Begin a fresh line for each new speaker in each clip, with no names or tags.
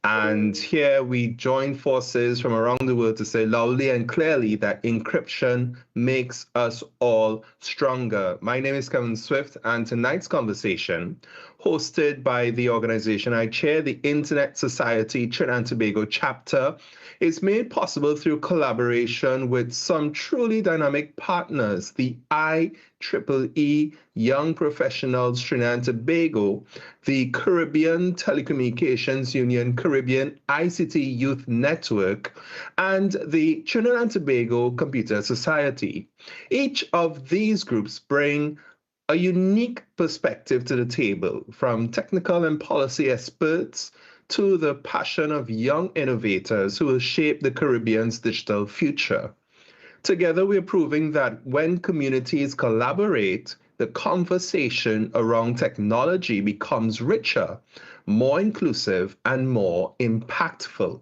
And here we join forces from around the world to say loudly and clearly that encryption makes us all stronger. My name is Kevin Swift, and tonight's conversation, hosted by the organization I chair, the Internet Society Trinidad and Tobago chapter, is made possible through collaboration with some truly dynamic partners, the IEEE Young Professionals Trinidad and Tobago, the Caribbean Telecommunications Union Caribbean ICT Youth Network, and the Trinidad and Tobago Computer Society. Each of these groups bring a unique perspective to the table, from technical and policy experts to the passion of young innovators who will shape the Caribbean's digital future. Together, we're proving that when communities collaborate, the conversation around technology becomes richer, more inclusive, and more impactful.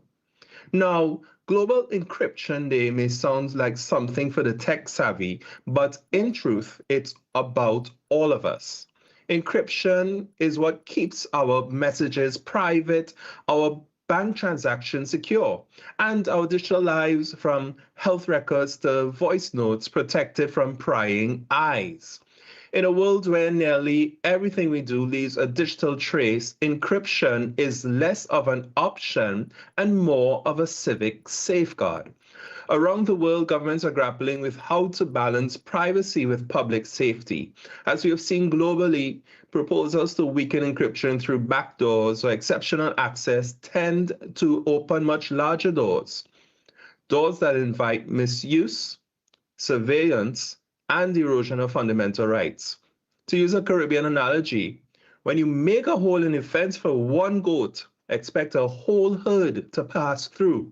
Now, Global Encryption Day may sound like something for the tech savvy, but in truth, it's about all of us. Encryption is what keeps our messages private, our bank transactions secure, and our digital lives, from health records to voice notes, protected from prying eyes. In a world where nearly everything we do leaves a digital trace, encryption is less of an option and more of a civic safeguard. Around the world, governments are grappling with how to balance privacy with public safety. As we have seen globally, proposals to weaken encryption through backdoors or exceptional access tend to open much larger doors, doors that invite misuse, surveillance, and erosion of fundamental rights. To use a Caribbean analogy, when you make a hole in the fence for one goat, expect a whole herd to pass through.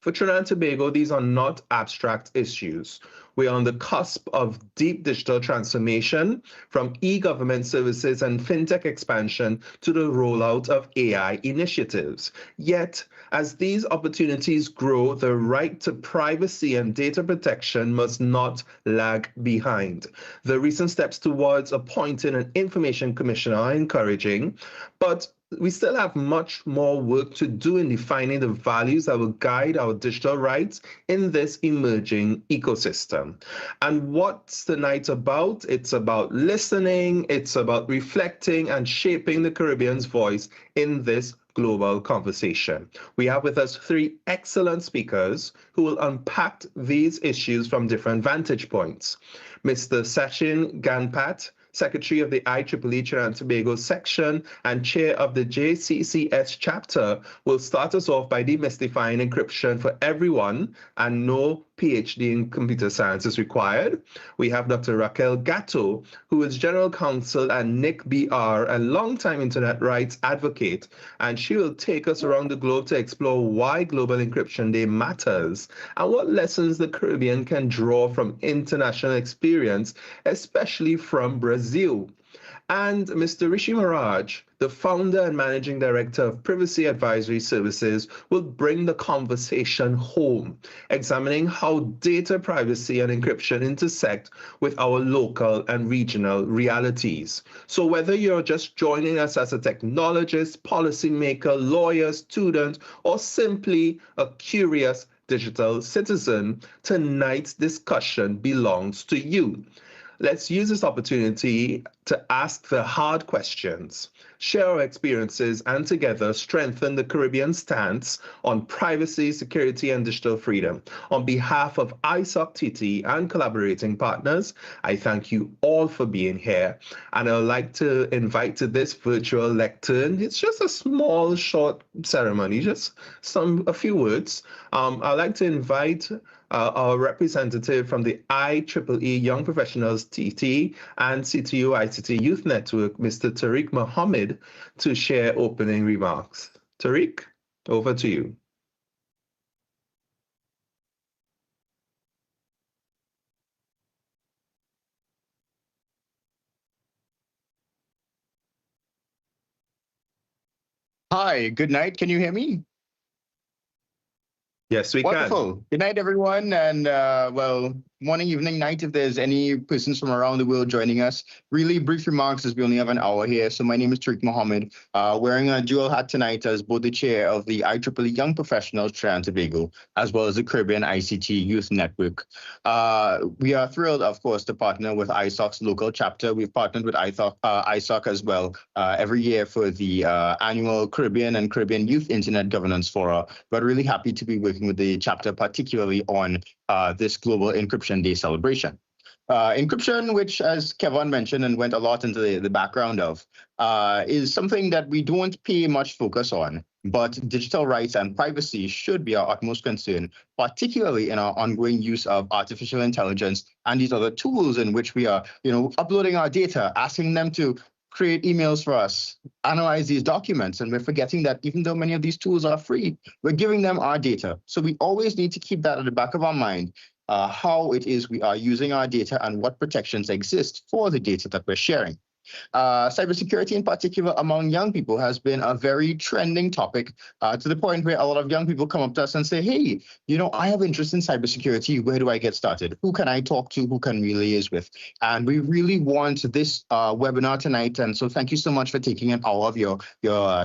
For Trinidad and Tobago, these are not abstract issues. We are on the cusp of deep digital transformation, from e-government services and fintech expansion to the rollout of AI initiatives. Yet, as these opportunities grow, the right to privacy and data protection must not lag behind. The recent steps towards appointing an information commissioner are encouraging, but we still have much more work to do in defining the values that will guide our digital rights in this emerging ecosystem. And what's the night about? It's about listening, it's about reflecting and shaping the Caribbean's voice in this global conversation. We have with us three excellent speakers who will unpack these issues from different vantage points. Mr. Sachin Ganpat, Secretary of the IEEE Trinidad and Tobago section and chair of the JCCS chapter, will start us off by demystifying encryption for everyone, and no PhD in computer science is required. We have Dr. Raquel Gatto, who is General Counsel at NIC.br, a longtime internet rights advocate, and she will take us around the globe to explore why Global Encryption Day matters and what lessons the Caribbean can draw from international experience, especially from Brazil. And Mr. Rishi Maharaj, the founder and managing director of Privicy Advisory Services, will bring the conversation home, examining how data privacy and encryption intersect with our local and regional realities. So whether you're just joining us as a technologist, policymaker, lawyer, student, or simply a curious digital citizen, tonight's discussion belongs to you. Let's use this opportunity to ask the hard questions, share our experiences, and together strengthen the Caribbean stance on privacy, security, and digital freedom. On behalf of ISOC-TT and collaborating partners, I thank you all for being here. And I'd like to invite to this virtual lectern. It's just a small, short ceremony, just a few words. I'd like to invite our representative from the IEEE Young Professionals TT and CTU ICT Youth Network, Mr. Tariq Mohammed, to share opening remarks. Tariq, over to you.
Hi, good night. Can you hear me?
Yes, we can.
Wonderful. Good night, everyone. And well, morning, evening, night, if there's any persons from around the world joining us. Really brief remarks as we only have an hour here. So my name is Tariq Mohammed, wearing a dual hat tonight as both the chair of the IEEE Young Professionals Trinidad Tobago, as well as the Caribbean ICT Youth Network. We are thrilled, of course, to partner with ISOC's local chapter. We've partnered with ISOC as well every year for the annual Caribbean and Caribbean Youth Internet Governance Forum. But really happy to be working with the chapter, particularly on this Global Encryption Day celebration. Encryption, which, as Kevin mentioned and went a lot into the background of, is something that we don't pay much focus on, but digital rights and privacy should be our utmost concern, particularly in our ongoing use of artificial intelligence and these other tools in which we are, uploading our data, asking them to create emails for us, analyze these documents, and we're forgetting that even though many of these tools are free, we're giving them our data. So we always need to keep that at the back of our mind, how it is we are using our data and what protections exist for the data that we're sharing. Cybersecurity in particular among young people has been a very trending topic to the point where a lot of young people come up to us and say, hey, I have interest in cybersecurity. Where do I get started? Who can I talk to? Who can we liaise with? And we really want this webinar tonight. And so thank you so much for taking an hour of your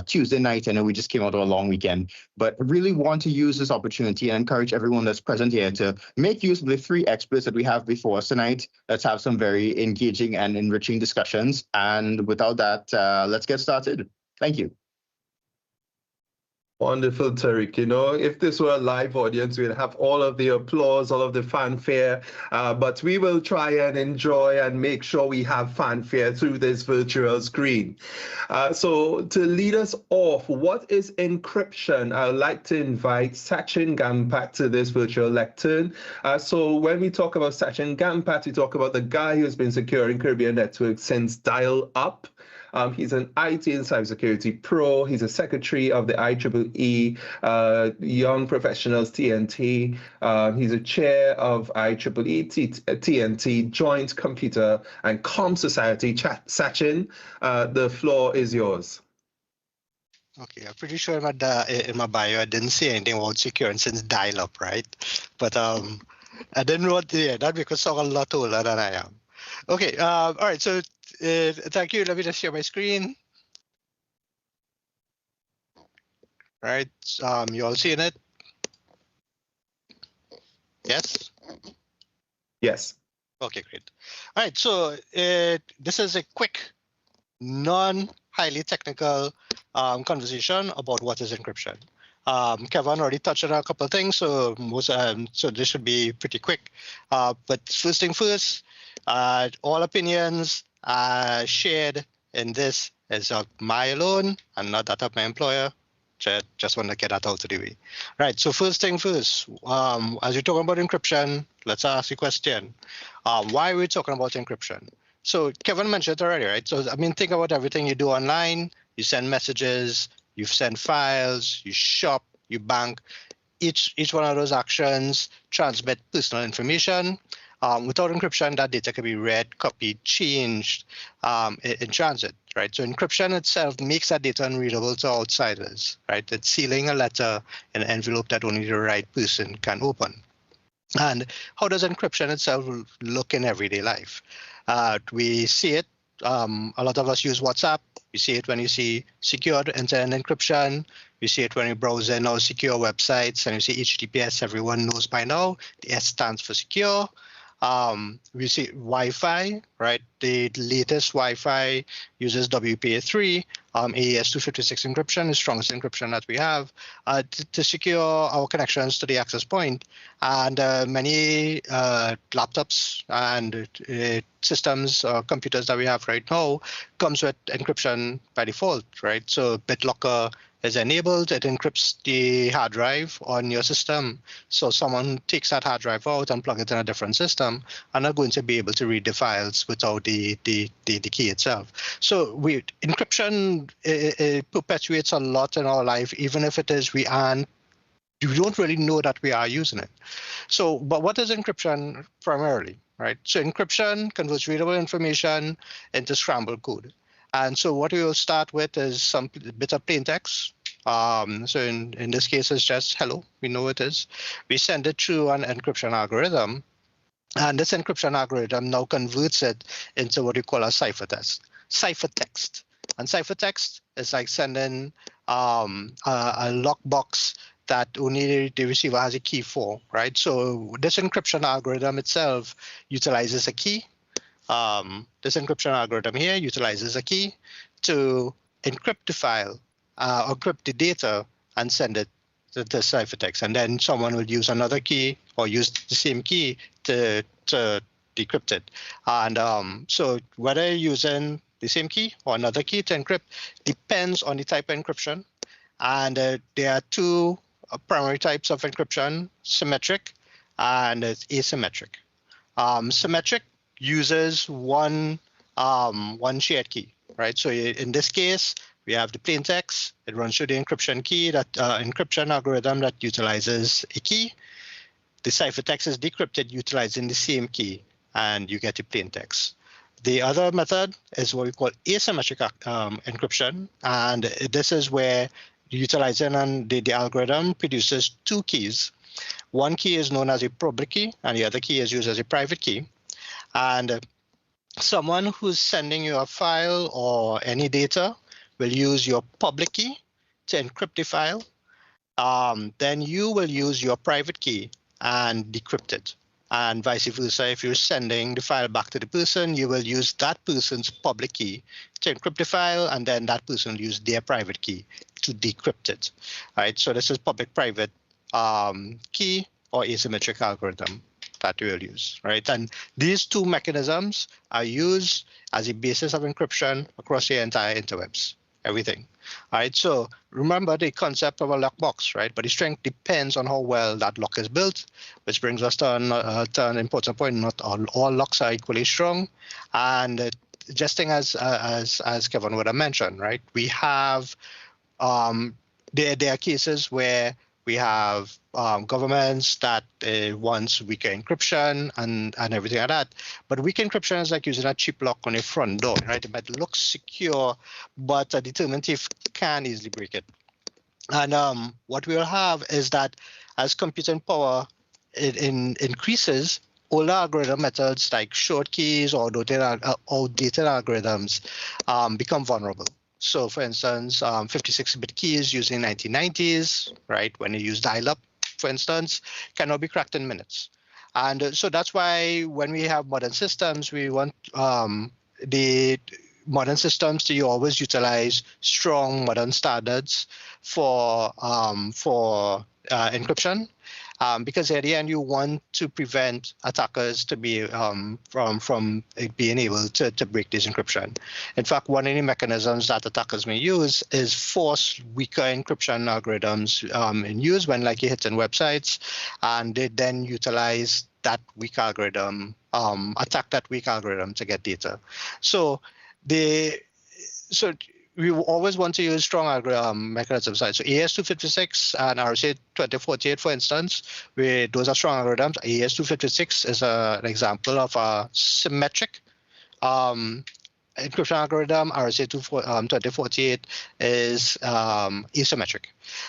Tuesday night. I know we just came out of a long weekend, but really want to use this opportunity and encourage everyone that's present here to make use of the three experts that we have before us tonight. Let's have some very engaging and enriching discussions. And without that, let's get started. Thank you.
Wonderful, Tariq. If this were a live audience, we'd have all of the applause, all of the fanfare, but we will try and enjoy and make sure we have fanfare through this virtual screen. So to lead us off, what is encryption? I'd like to invite Sachin Gampat to this virtual lectern. So when we talk about Sachin Gampat, we talk about the guy who's been securing Caribbean networks since dial-up. He's an IT and cybersecurity pro. He's a secretary of the IEEE Young Professionals TNT. He's a chair of IEEE TNT Joint Computer and Com Society. Sachin, the floor is yours.
Okay, I'm pretty sure in my bio I didn't say anything about securing since dial-up, right? But I didn't want to, that because I'm a lot older than I am. Okay, all right, so thank you. Let me just share my screen. All right, you all seeing it? Yes?
Yes.
Okay, great. All right, so this is a quick, non-highly technical conversation about what is encryption. Kevin already touched on a couple of things, so so this should be pretty quick. But first thing first, all opinions shared in this is of my alone and not that of my employer. Just want to get that out of the way. Right, so first thing first, as you're talking about encryption, let's ask the question, why are we talking about encryption? So Kevin mentioned it already, right? So, think about everything you do online. You send messages, you send files, you shop, you bank. Each one of those actions transmit personal information. Without encryption, that data can be read, copied, changed in transit, right? So encryption itself makes that data unreadable to outsiders, right? It's sealing a letter in an envelope that only the right person can open. And how does encryption itself look in everyday life? We see it. A lot of us use WhatsApp. You see it when you see secured end-to-end encryption. You see it when you browse in our secure websites and you see HTTPS. Everyone knows by now. The S stands for secure. We see Wi-Fi, right? The latest Wi-Fi uses WPA3. AES-256 encryption is strongest encryption that we have to secure our connections to the access point. And many laptops and systems or computers that we have right now comes with encryption by default, right? So BitLocker is enabled. It encrypts the hard drive on your system. So someone takes that hard drive out and plug it in a different system and are going to be able to read the files without the key itself. So encryption it perpetuates a lot in our life, even if it is we don't really know that we are using it. So, but what is encryption primarily, right? So encryption converts readable information into scrambled code. And so what we will start with is some bit of plain text. So in this case, it's just hello. We know it is. We send it through an encryption algorithm, and this encryption algorithm now converts it into what you call a ciphertext. And ciphertext is like sending a lockbox that only the receiver has a key for, right? So this encryption algorithm itself utilizes a key. This encryption algorithm here utilizes a key to encrypt the file, encrypt the data, and send it to the ciphertext. And then someone will use another key or use the same key to decrypt it. And so whether you're using the same key or another key to encrypt depends on the type of encryption. And there are two primary types of encryption: symmetric and asymmetric. Symmetric uses one shared key, right? So in this case, we have the plain text. It runs through the encryption key, that encryption algorithm that utilizes a key. The ciphertext is decrypted utilizing the same key, and you get the plain text. The other method is what we call asymmetric encryption, and this is where utilizing the algorithm produces two keys. One key is known as a public key, and the other key is used as a private key. And someone who's sending you a file or any data will use your public key to encrypt the file. Then you will use your private key and decrypt it. And vice versa, if you're sending the file back to the person, you will use that person's public key to encrypt the file, and then that person will use their private key to decrypt it. All right, so this is public-private key or asymmetric algorithm that we will use, right? And these two mechanisms are used as a basis of encryption across the entire interwebs, everything. All right, so remember the concept of a lockbox, right? But the strength depends on how well that lock is built, which brings us to an important point. Not all locks are equally strong. And just as Kevin would have mentioned, right? We have, there are cases where we have governments that wants weaker encryption and everything like that. But weak encryption is like using a cheap lock on your front door, right? It might look secure, but a determined thief can easily break it. And what we'll have is that as computing power increases, older algorithm methods like short keys or outdated algorithms become vulnerable. So for instance, 56-bit keys used in the 1990s, right, when you use dial-up, for instance, cannot be cracked in minutes. And so that's why when we have modern systems, we want the modern systems to always utilize strong modern standards for encryption. Because at the end, you want to prevent attackers to be from being able to break this encryption. In fact, one of the mechanisms that attackers may use is force weaker encryption algorithms in use when like you're hitting websites, and they then utilize that weak algorithm, attack that weak algorithm to get data. So we always want to use strong algorithm mechanisms. So AES-256 and RSA-2048, for instance, those are strong algorithms. AES-256 is an example of a symmetric encryption algorithm. RSA-2048 is asymmetric.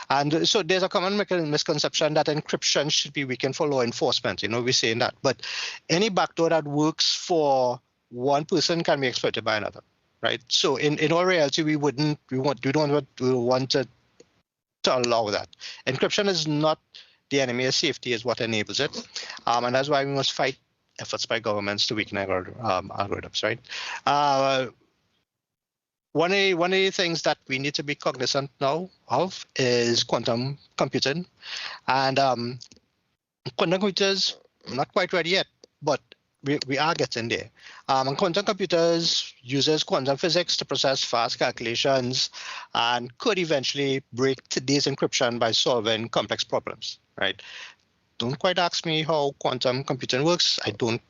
And so there's a common misconception that encryption should be weakened for law enforcement. You know, we're saying that. But any backdoor that works for one person can be exploited by another. Right. So in all reality, we don't want to allow that. Encryption is not the enemy of safety, is what enables it. And that's why we must fight efforts by governments to weaken algorithms, right? One of the things that we need to be cognizant now of is quantum computing. And quantum computers, not quite ready yet, but we are getting there. And quantum computers uses quantum physics to process fast calculations and could eventually break today's encryption by solving complex problems, right? Don't quite ask me how quantum computing works. I don't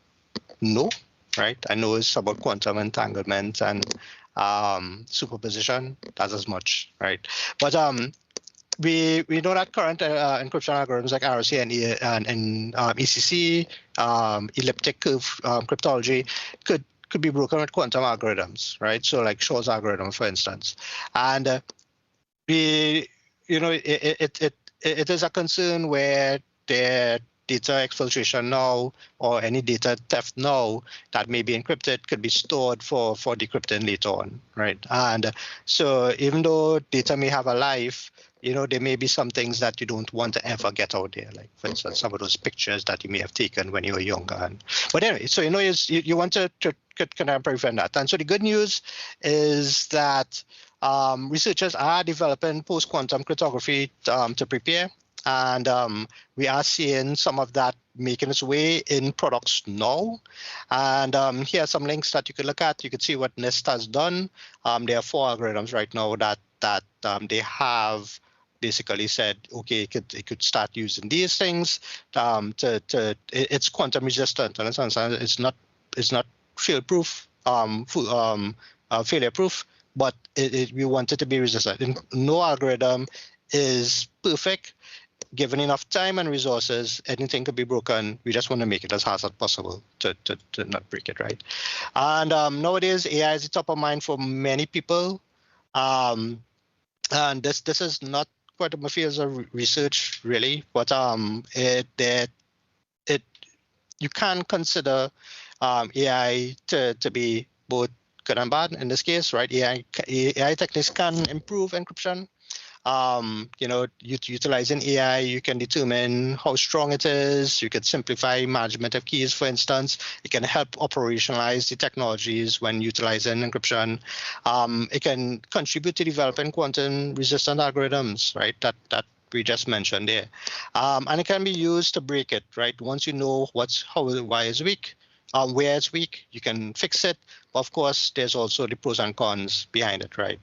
know, right? I know it's about quantum entanglement and superposition. That's as much, right? But we know that current encryption algorithms like RSA and ECC, elliptic curve cryptology could be broken with quantum algorithms, right? So like Shor's algorithm, for instance. And it is a concern where the data exfiltration now or any data theft now that may be encrypted could be stored for decrypting later on, right? And so even though data may have a life, there may be some things that you don't want to ever get out there, like for instance, some of those pictures that you may have taken when you were younger. But anyway, so you want to kind of prevent that. And so the good news is that researchers are developing post-quantum cryptography to prepare. And we are seeing some of that making its way in products now. And here are some links that you could look at. You could see what NIST has done. There are 4 algorithms right now that they have basically said, okay, it could start using these things. It's quantum resistant, and it's not fail-proof, failure-proof, but we want it to be resistant. And no algorithm is perfect. Given enough time and resources, anything could be broken. We just want to make it as hard as possible to not break it, right? And nowadays, AI is top of mind for many people. And this is not quite my field of research, really, but you can consider AI to be both good and bad in this case, right? AI techniques can improve encryption. Utilizing AI, you can determine how strong it is. You can simplify management of keys, for instance. It can help operationalize the technologies when utilizing encryption. It can contribute to developing quantum-resistant algorithms, right? That we just mentioned there. And it can be used to break it, right? Once you know why it's weak, where it's weak, you can fix it. But of course, there's also the pros and cons behind it, right?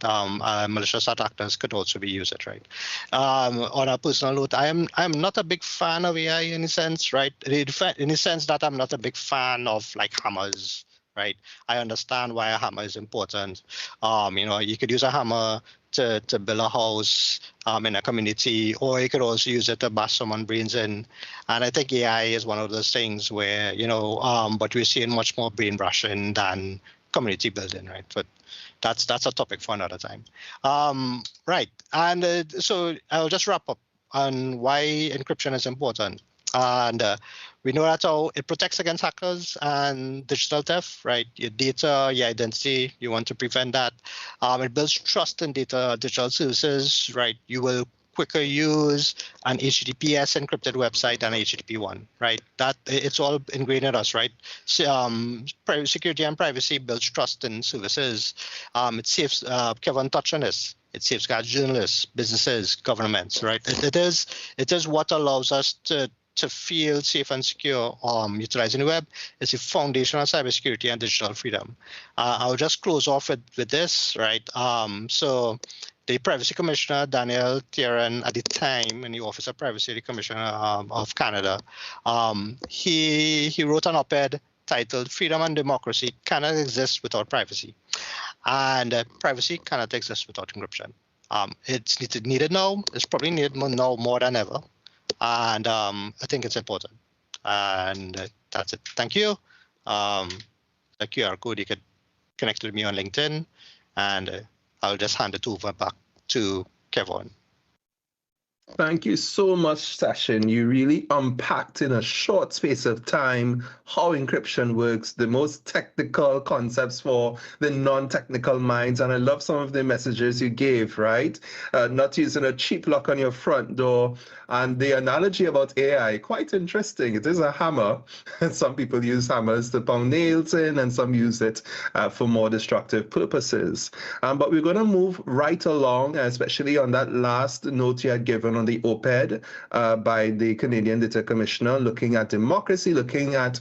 Malicious attackers could also be used, right? On a personal note, I'm not a big fan of AI in a sense, right? In the sense that I'm not a big fan of like hammers, right? I understand why a hammer is important. You could use a hammer to build a house in a community, or you could also use it to bash someone's brains in. And I think AI is one of those things where, but we're seeing much more brain brushing than community building, right? But that's a topic for another time. Right, and so I'll just wrap up on why encryption is important. And we know that's how it protects against hackers and digital theft, right? Your data, your identity, you want to prevent that. It builds trust in digital services, right? You will quicker use an HTTPS encrypted website than an HTTP one, right? That it's all ingrained in us, right? Security and privacy builds trust in services. It saves, Kevin touched on this. It safeguards journalists, businesses, governments, right? It is what allows us to feel safe and secure utilizing the web. It's a foundation of cybersecurity and digital freedom. I'll just close off with this, right? So the Privacy Commissioner, Daniel Thierin, at the time in the Office of Privacy Commissioner of Canada, he wrote an op-ed titled "Freedom and Democracy Cannot Exist Without Privacy." And privacy cannot exist without encryption. It's needed now. It's probably needed now more than ever. And I think it's important. And that's it. Thank you. The QR code, you could connect with me on LinkedIn, and I'll just hand it over back to Kevin.
Thank you so much, Sachin. You really unpacked in a short space of time how encryption works, the most technical concepts for the non-technical minds. And I love some of the messages you gave, right? Not using a cheap lock on your front door. And the analogy about AI, quite interesting. It is a hammer. Some people use hammers to pound nails in, and some use it for more destructive purposes. But we're going to move right along, especially on that last note you had given on the op-ed by the Canadian Data Commissioner, looking at democracy, looking at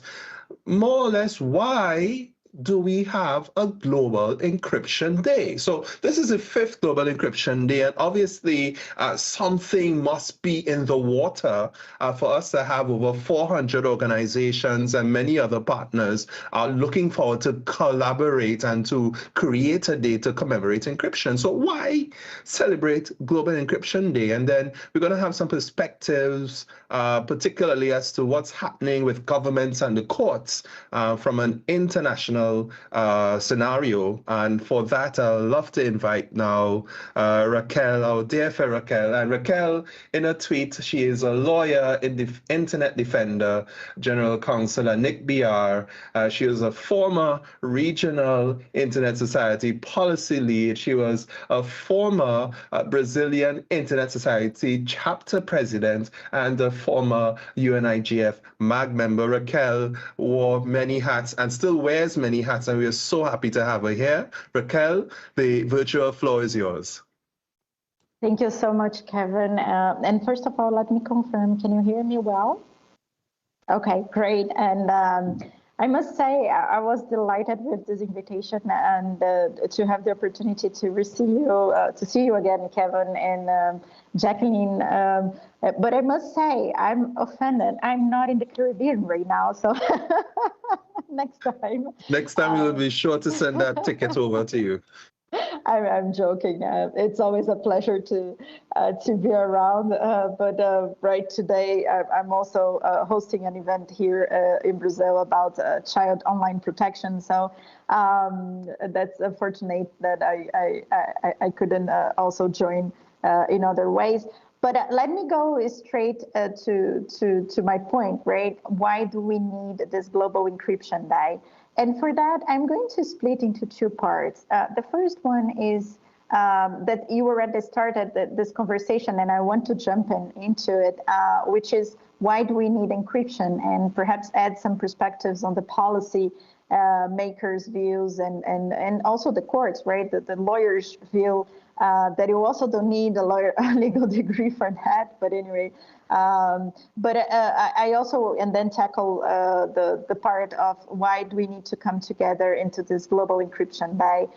more or less why do we have a Global Encryption Day? So this is the 5th Global Encryption Day, and obviously something must be in the water for us to have over 400 organizations and many other partners looking forward to collaborate and to create a day to commemorate encryption. So why celebrate Global Encryption Day? And then we're going to have some perspectives, particularly as to what's happening with governments and the courts from an international operational scenario. And for that, I'd love to invite now Raquel, our dear friend Raquel. And Raquel, in a tweet, she is a lawyer, internet defender, general counsel at NIC.br. She was a former regional Internet Society policy lead. She was a former Brazilian Internet Society chapter president and a former UNIGF MAG member. Raquel wore many hats and still wears many hats, and we are so happy to have her here. Raquel, the virtual floor is yours.
Thank you so much, Kevin. And first of all, let me confirm, can you hear me well? Okay, great. And I must say, I was delighted with this invitation and to have the opportunity to receive you, to see you again, Kevin and Jacqueline. But I must say, I'm offended. I'm not in the Caribbean right now, so next time.
Next time we will be sure to send that ticket over to you.
I'm joking. It's always a pleasure to be around. But right today, I'm also hosting an event here in Brazil about child online protection. So that's unfortunate that I couldn't also join in other ways. But let me go straight to my point, right? Why do we need this global encryption day? And for that, I'm going to split into two parts. The first one is that you already started this conversation, and I want to jump into it, which is why do we need encryption, and perhaps add some perspectives on the policy makers' views and also the courts, right? The lawyers' view that you also don't need a legal degree for that. But anyway, but I also, and then tackle the part of why do we need to come together into this global encryption day,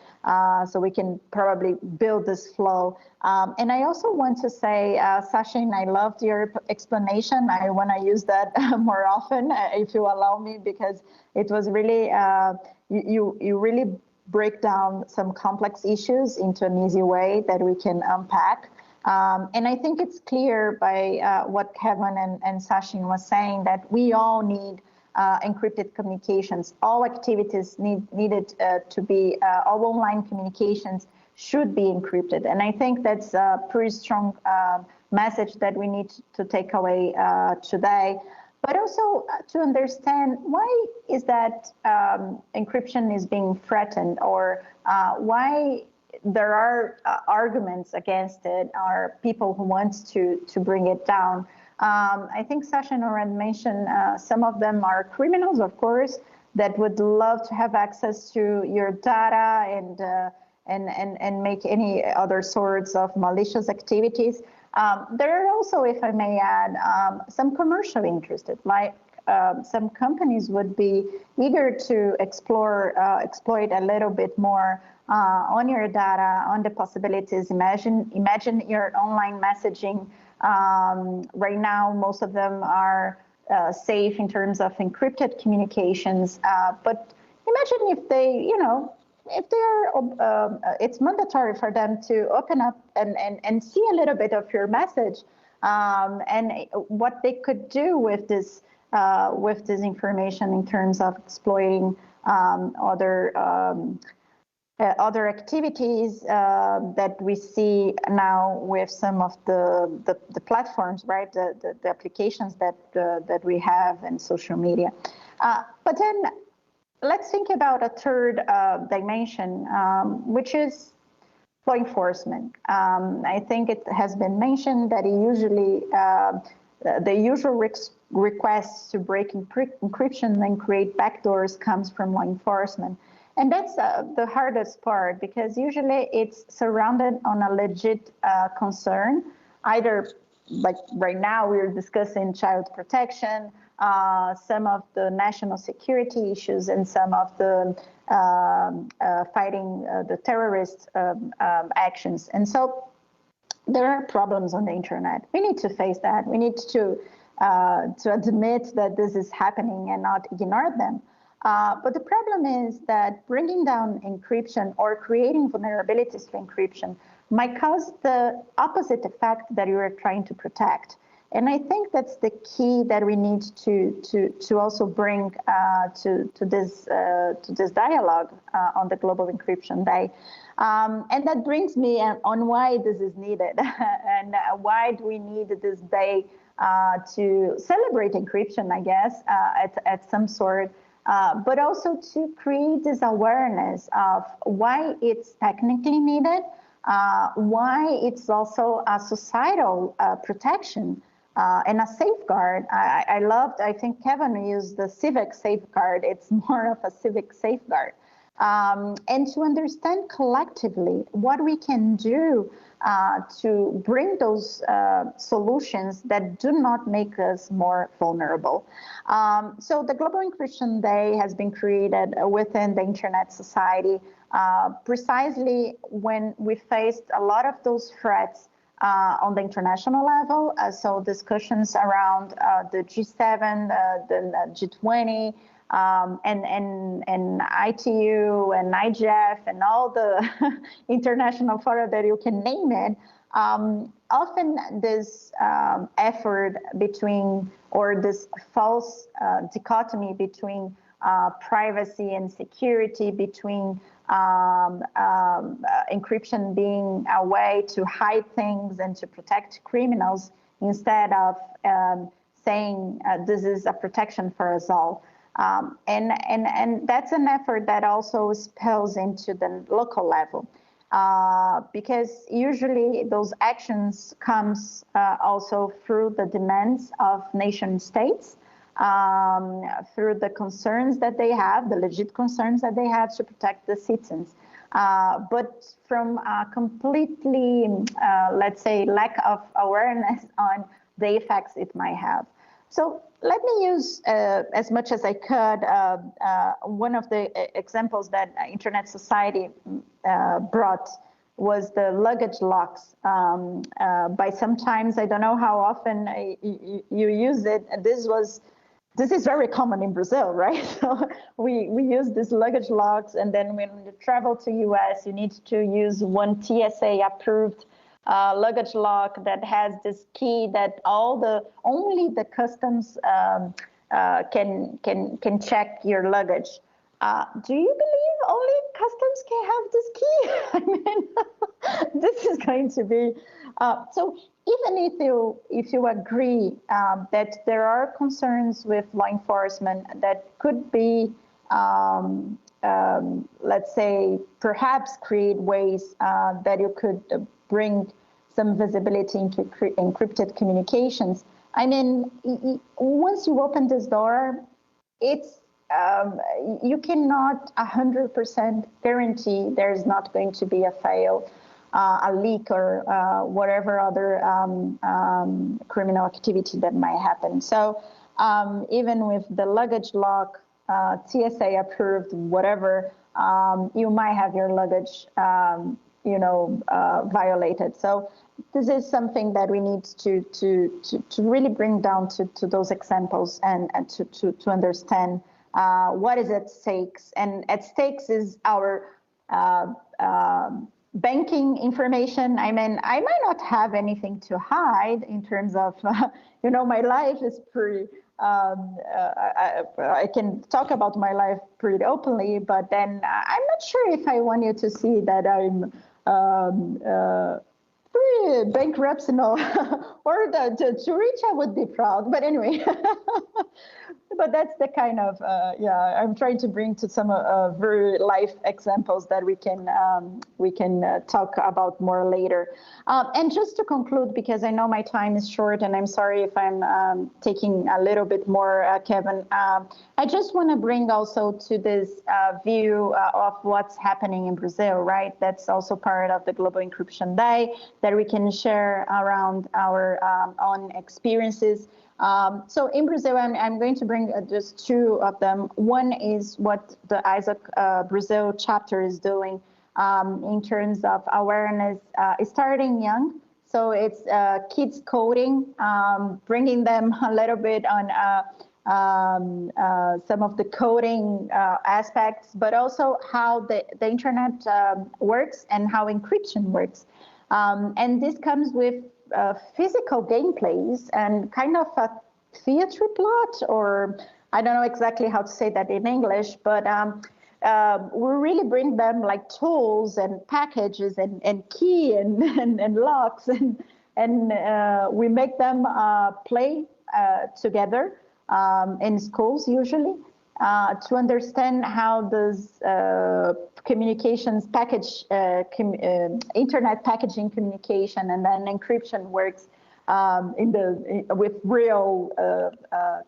so we can probably build this flow. And I also want to say, Sachin, I loved your explanation. I want to use that more often, if you allow me, because it was really, you really break down some complex issues into an easy way that we can unpack. And I think it's clear by what Kevin and Sachin was saying that we all need encrypted communications. All activities needed to be, all online communications should be encrypted. And I think that's a pretty strong message that we need to take away today. But also to understand why is that encryption is being threatened, or why there are arguments against it, or people who want to bring it down. I think Sachin already mentioned some of them are criminals, of course, that would love to have access to your data and make any other sorts of malicious activities. There are also, if I may add, some commercial interested, like some companies would be eager to exploit a little bit more on your data, on the possibilities. Imagine your online messaging. Right now, most of them are safe in terms of encrypted communications. But imagine if they, if they're, it's mandatory for them to open up and see a little bit of your message, and what they could do with this information in terms of exploiting other activities that we see now with some of the platforms, right? The applications that we have in social media. But then let's think about a third dimension, which is law enforcement. I think it has been mentioned that usually the usual requests to break encryption and create backdoors comes from law enforcement. And that's the hardest part, because usually it's surrounded on a legit concern, either like right now we're discussing child protection, some of the national security issues, and some of the fighting the terrorist actions. And so there are problems on the internet. We need to face that. We need to admit that this is happening and not ignore them. But the problem is that bringing down encryption or creating vulnerabilities to encryption might cause the opposite effect that you are trying to protect. And I think that's the key that we need to also bring to this dialogue on the Global Encryption Day. And that brings me on why this is needed and why do we need this day to celebrate encryption, I guess, at some sort, but also to create this awareness of why it's technically needed, why it's also a societal protection and a safeguard. I think Kevin used the civic safeguard. It's more of a civic safeguard. And to understand collectively what we can do to bring those solutions that do not make us more vulnerable. So the Global Encryption Day has been created within the Internet Society precisely when we faced a lot of those threats on the international level. So discussions around the G7, the G20, and ITU and IGF and all the international fora that you can name it, often this effort between, or this false dichotomy between privacy and security, between encryption being a way to hide things and to protect criminals instead of saying this is a protection for us all. And that's an effort that also spills into the local level, because usually those actions comes also through the demands of nation states, through the concerns that they have, the legit concerns that they have to protect the citizens. But from a completely, let's say, lack of awareness on the effects it might have. So let me use, as much as I could, one of the examples that Internet Society brought was the luggage locks. By sometimes, I don't know how often you use it. This is very common in Brazil, right? So we use these luggage locks, and then when you travel to US, you need to use one TSA approved luggage lock that has this key that only the customs can check your luggage. Do you believe only customs can have this key? I mean, this is going to be so. Even if you agree that there are concerns with law enforcement that could be, let's say, perhaps create ways that you could bring some visibility into encrypted communications. I mean, once you open this door, it's you cannot 100% guarantee there's not going to be a fail, a leak, or whatever other criminal activity that might happen. So even with the luggage lock, TSA approved, whatever, you might have your luggage violated. So this is something that we need to really bring down to those examples and to understand what is at stakes. And at stakes is our banking information. I mean, I might not have anything to hide in terms of, my life is pretty, I can talk about my life pretty openly, but then I'm not sure if I want you to see that I'm pretty bankrupt, or to reach I would be proud. But anyway, but that's the kind of, I'm trying to bring to some very life examples that we can talk about more later. And just to conclude, because I know my time is short, and I'm sorry if I'm taking a little bit more, Kevin, I just want to bring also to this view of what's happening in Brazil, right? That's also part of the Global Encryption Day, that we can share around our own experiences. So in Brazil, I'm going to bring just two of them. One is what the ISAC Brazil chapter is doing in terms of awareness, starting young. So it's kids coding, bringing them a little bit on some of the coding aspects, but also how the internet works and how encryption works. And this comes with physical gameplays and kind of a theater plot, or I don't know exactly how to say that in English, but we really bring them like tools and packages and key and locks, and we make them play together in schools usually to understand how those communications package, internet packaging communication and then encryption works with real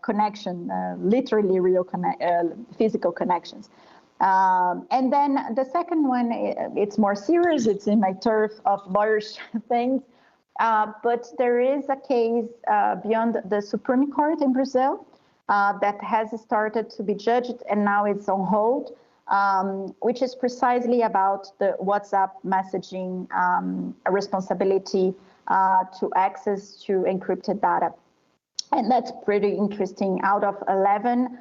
connection, literally real physical connections. And then the second one, it's more serious. It's in my turf of lawyers things. But there is a case beyond the Supreme Court in Brazil that has started to be judged, and now it's on hold, which is precisely about the WhatsApp messaging responsibility to access to encrypted data. And that's pretty interesting. Out of 11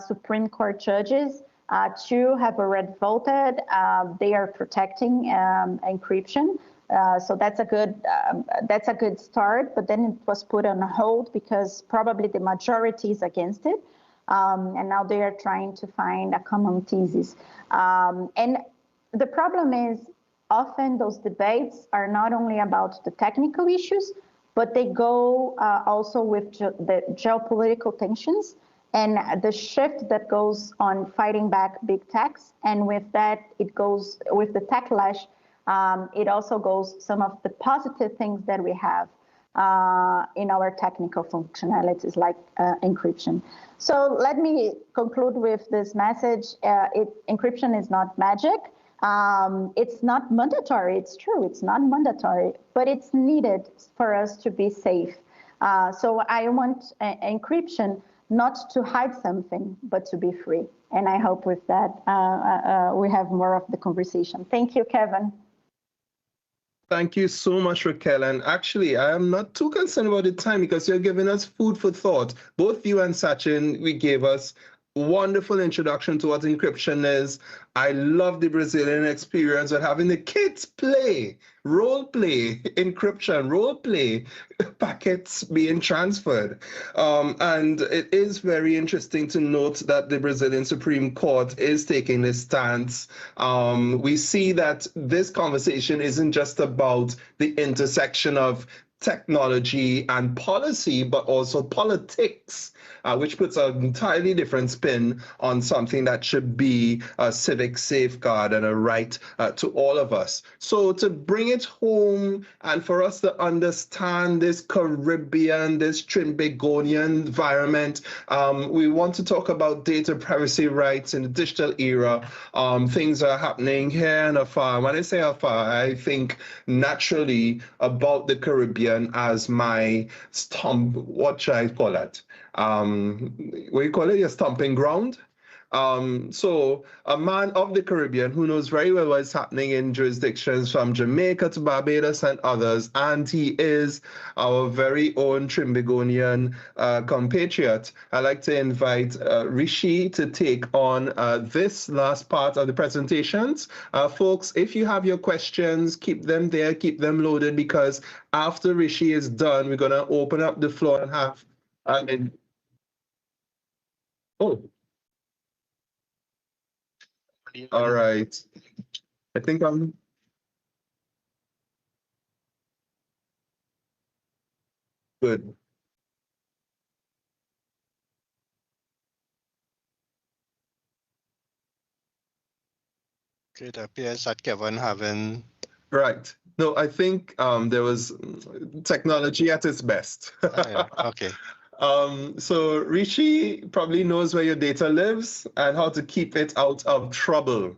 Supreme Court judges, 2 have already voted. They are protecting encryption. So that's a good start, but then it was put on hold because probably the majority is against it. And now they are trying to find a common thesis. And the problem is often those debates are not only about the technical issues, but they go also with the geopolitical tensions and the shift that goes on fighting back big techs. And with that, it goes with the techlash. It also goes some of the positive things that we have in our technical functionalities like encryption. So let me conclude with this message. Encryption is not magic. It's not mandatory. It's true. It's not mandatory, but it's needed for us to be safe. So I want encryption not to hide something, but to be free. And I hope with that we have more of the conversation. Thank you, Kevin.
Thank you so much, Raquel. And actually, I am not too concerned about the time because you're giving us food for thought. Both you and Sachin, we gave us wonderful introduction to what encryption is. I love the Brazilian experience of having the kids play, role play, encryption, role play, packets being transferred. And it is very interesting to note that the Brazilian Supreme Court is taking this stance. We see that this conversation isn't just about the intersection of technology and policy, but also politics, which puts an entirely different spin on something that should be a civic safeguard and a right to all of us. So to bring it home and for us to understand this Caribbean, this Trinbagonian environment, we want to talk about data privacy rights in the digital era. Things are happening here and afar. When I say afar, I think naturally about the Caribbean as my what should I call it? What you call it? Your stomping ground. So a man of the Caribbean who knows very well what's happening in jurisdictions from Jamaica to Barbados and others, and he is our very own Trinbagonian compatriot. I'd like to invite Rishi to take on this last part of the presentations. Folks, if you have your questions, keep them there, keep them loaded, because after Rishi is done, we're going to open up the floor and have all right. I think I'm good.
It appears that Kevin having...
Right. No, I think there was technology at its best.
Yeah. Okay.
So Rishi probably knows where your data lives and how to keep it out of trouble.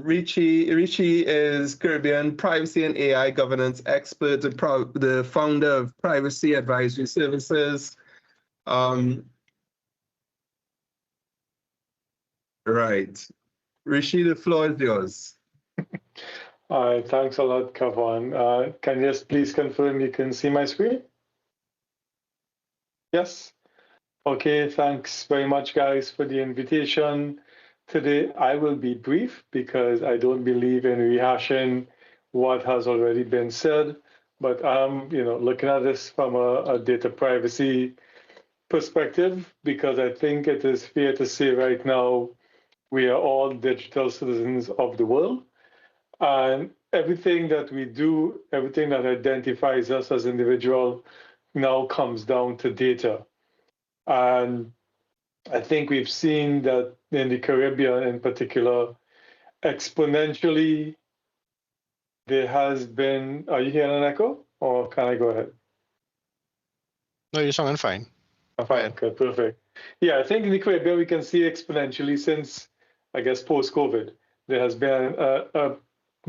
Rishi is Caribbean privacy and AI governance expert, the founder of Privacy Advisory Services. Right. Rishi, the floor is yours.
All right, thanks a lot, Kevin. Can you just please confirm you can see my screen? Yes? Okay, thanks very much, guys, for the invitation. Today, I will be brief because I don't believe in rehashing what has already been said. but I'm looking at this from a data privacy perspective, because I think it is fair to say right now we are all digital citizens of the world, and everything that we do, everything that identifies us as individual now comes down to data. And I think we've seen that in the Caribbean in particular, exponentially, there has been, are you hearing an echo, or can I go ahead?
No, you're sounding fine.
Fine, okay, perfect. Yeah, I think in the Caribbean, we can see exponentially since, I guess, post-COVID, there has been a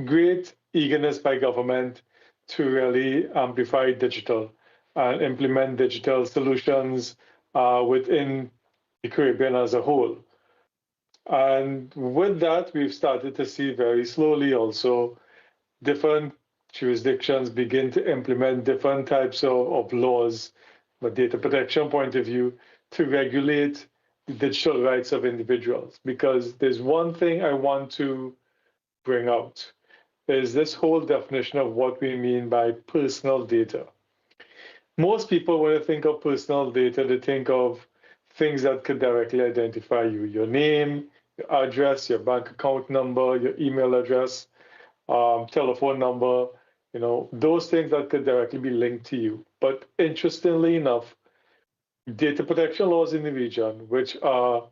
great eagerness by government to really amplify digital and implement digital solutions within the Caribbean as a whole. And with that, we've started to see very slowly also different jurisdictions begin to implement different types of laws from a data protection point of view to regulate the digital rights of individuals. Because there's one thing I want to bring out, is this whole definition of what we mean by personal data. Most people, when they think of personal data, they think of things that could directly identify you: your name, your address, your bank account number, your email address, telephone number, those things that could directly be linked to you. But interestingly enough, data protection laws in the region, which are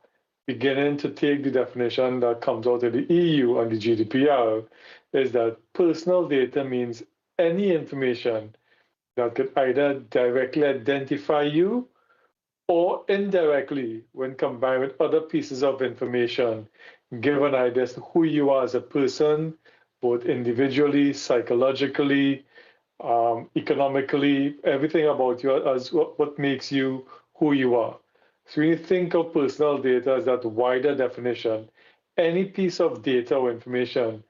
beginning to take the definition that comes out of the EU and the GDPR, is that personal data means any information that could either directly identify you or indirectly, when combined with other pieces of information, give an idea as to who you are as a person, both individually, psychologically, economically, everything about you as what makes you who you are. So when you think of personal data as that wider definition, any piece of data or information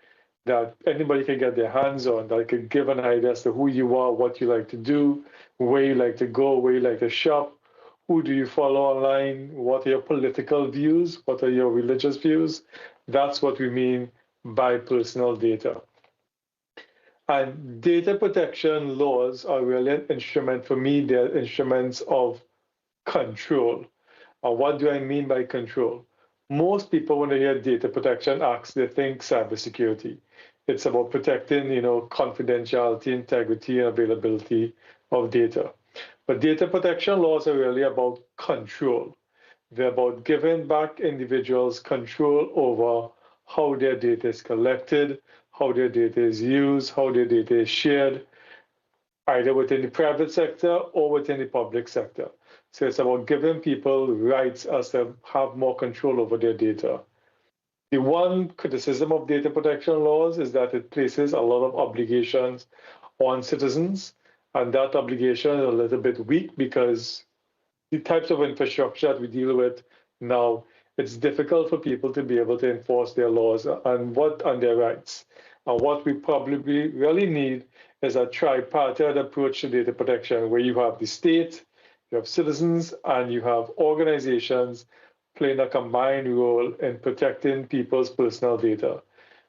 that anybody can get their hands on that could give an idea as to who you are, what you like to do, where you like to go, where you like to shop, who do you follow online, what are your political views, what are your religious views. That's what we mean by personal data. And data protection laws are really an instrument, for me, they're instruments of control. And what do I mean by control? Most people, when they hear data protection acts, they think cybersecurity. It's about protecting, confidentiality, integrity, and availability of data. But data protection laws are really about control. They're about giving back individuals control over how their data is collected, how their data is used, how their data is shared, either within the private sector or within the public sector. So it's about giving people rights as to have more control over their data. The one criticism of data protection laws is that it places a lot of obligations on citizens, and that obligation is a little bit weak because the types of infrastructure that we deal with now, it's difficult for people to be able to enforce their laws and their rights. And what we probably really need is a tripartite approach to data protection, where you have the state, you have citizens, and you have organizations playing a combined role in protecting people's personal data.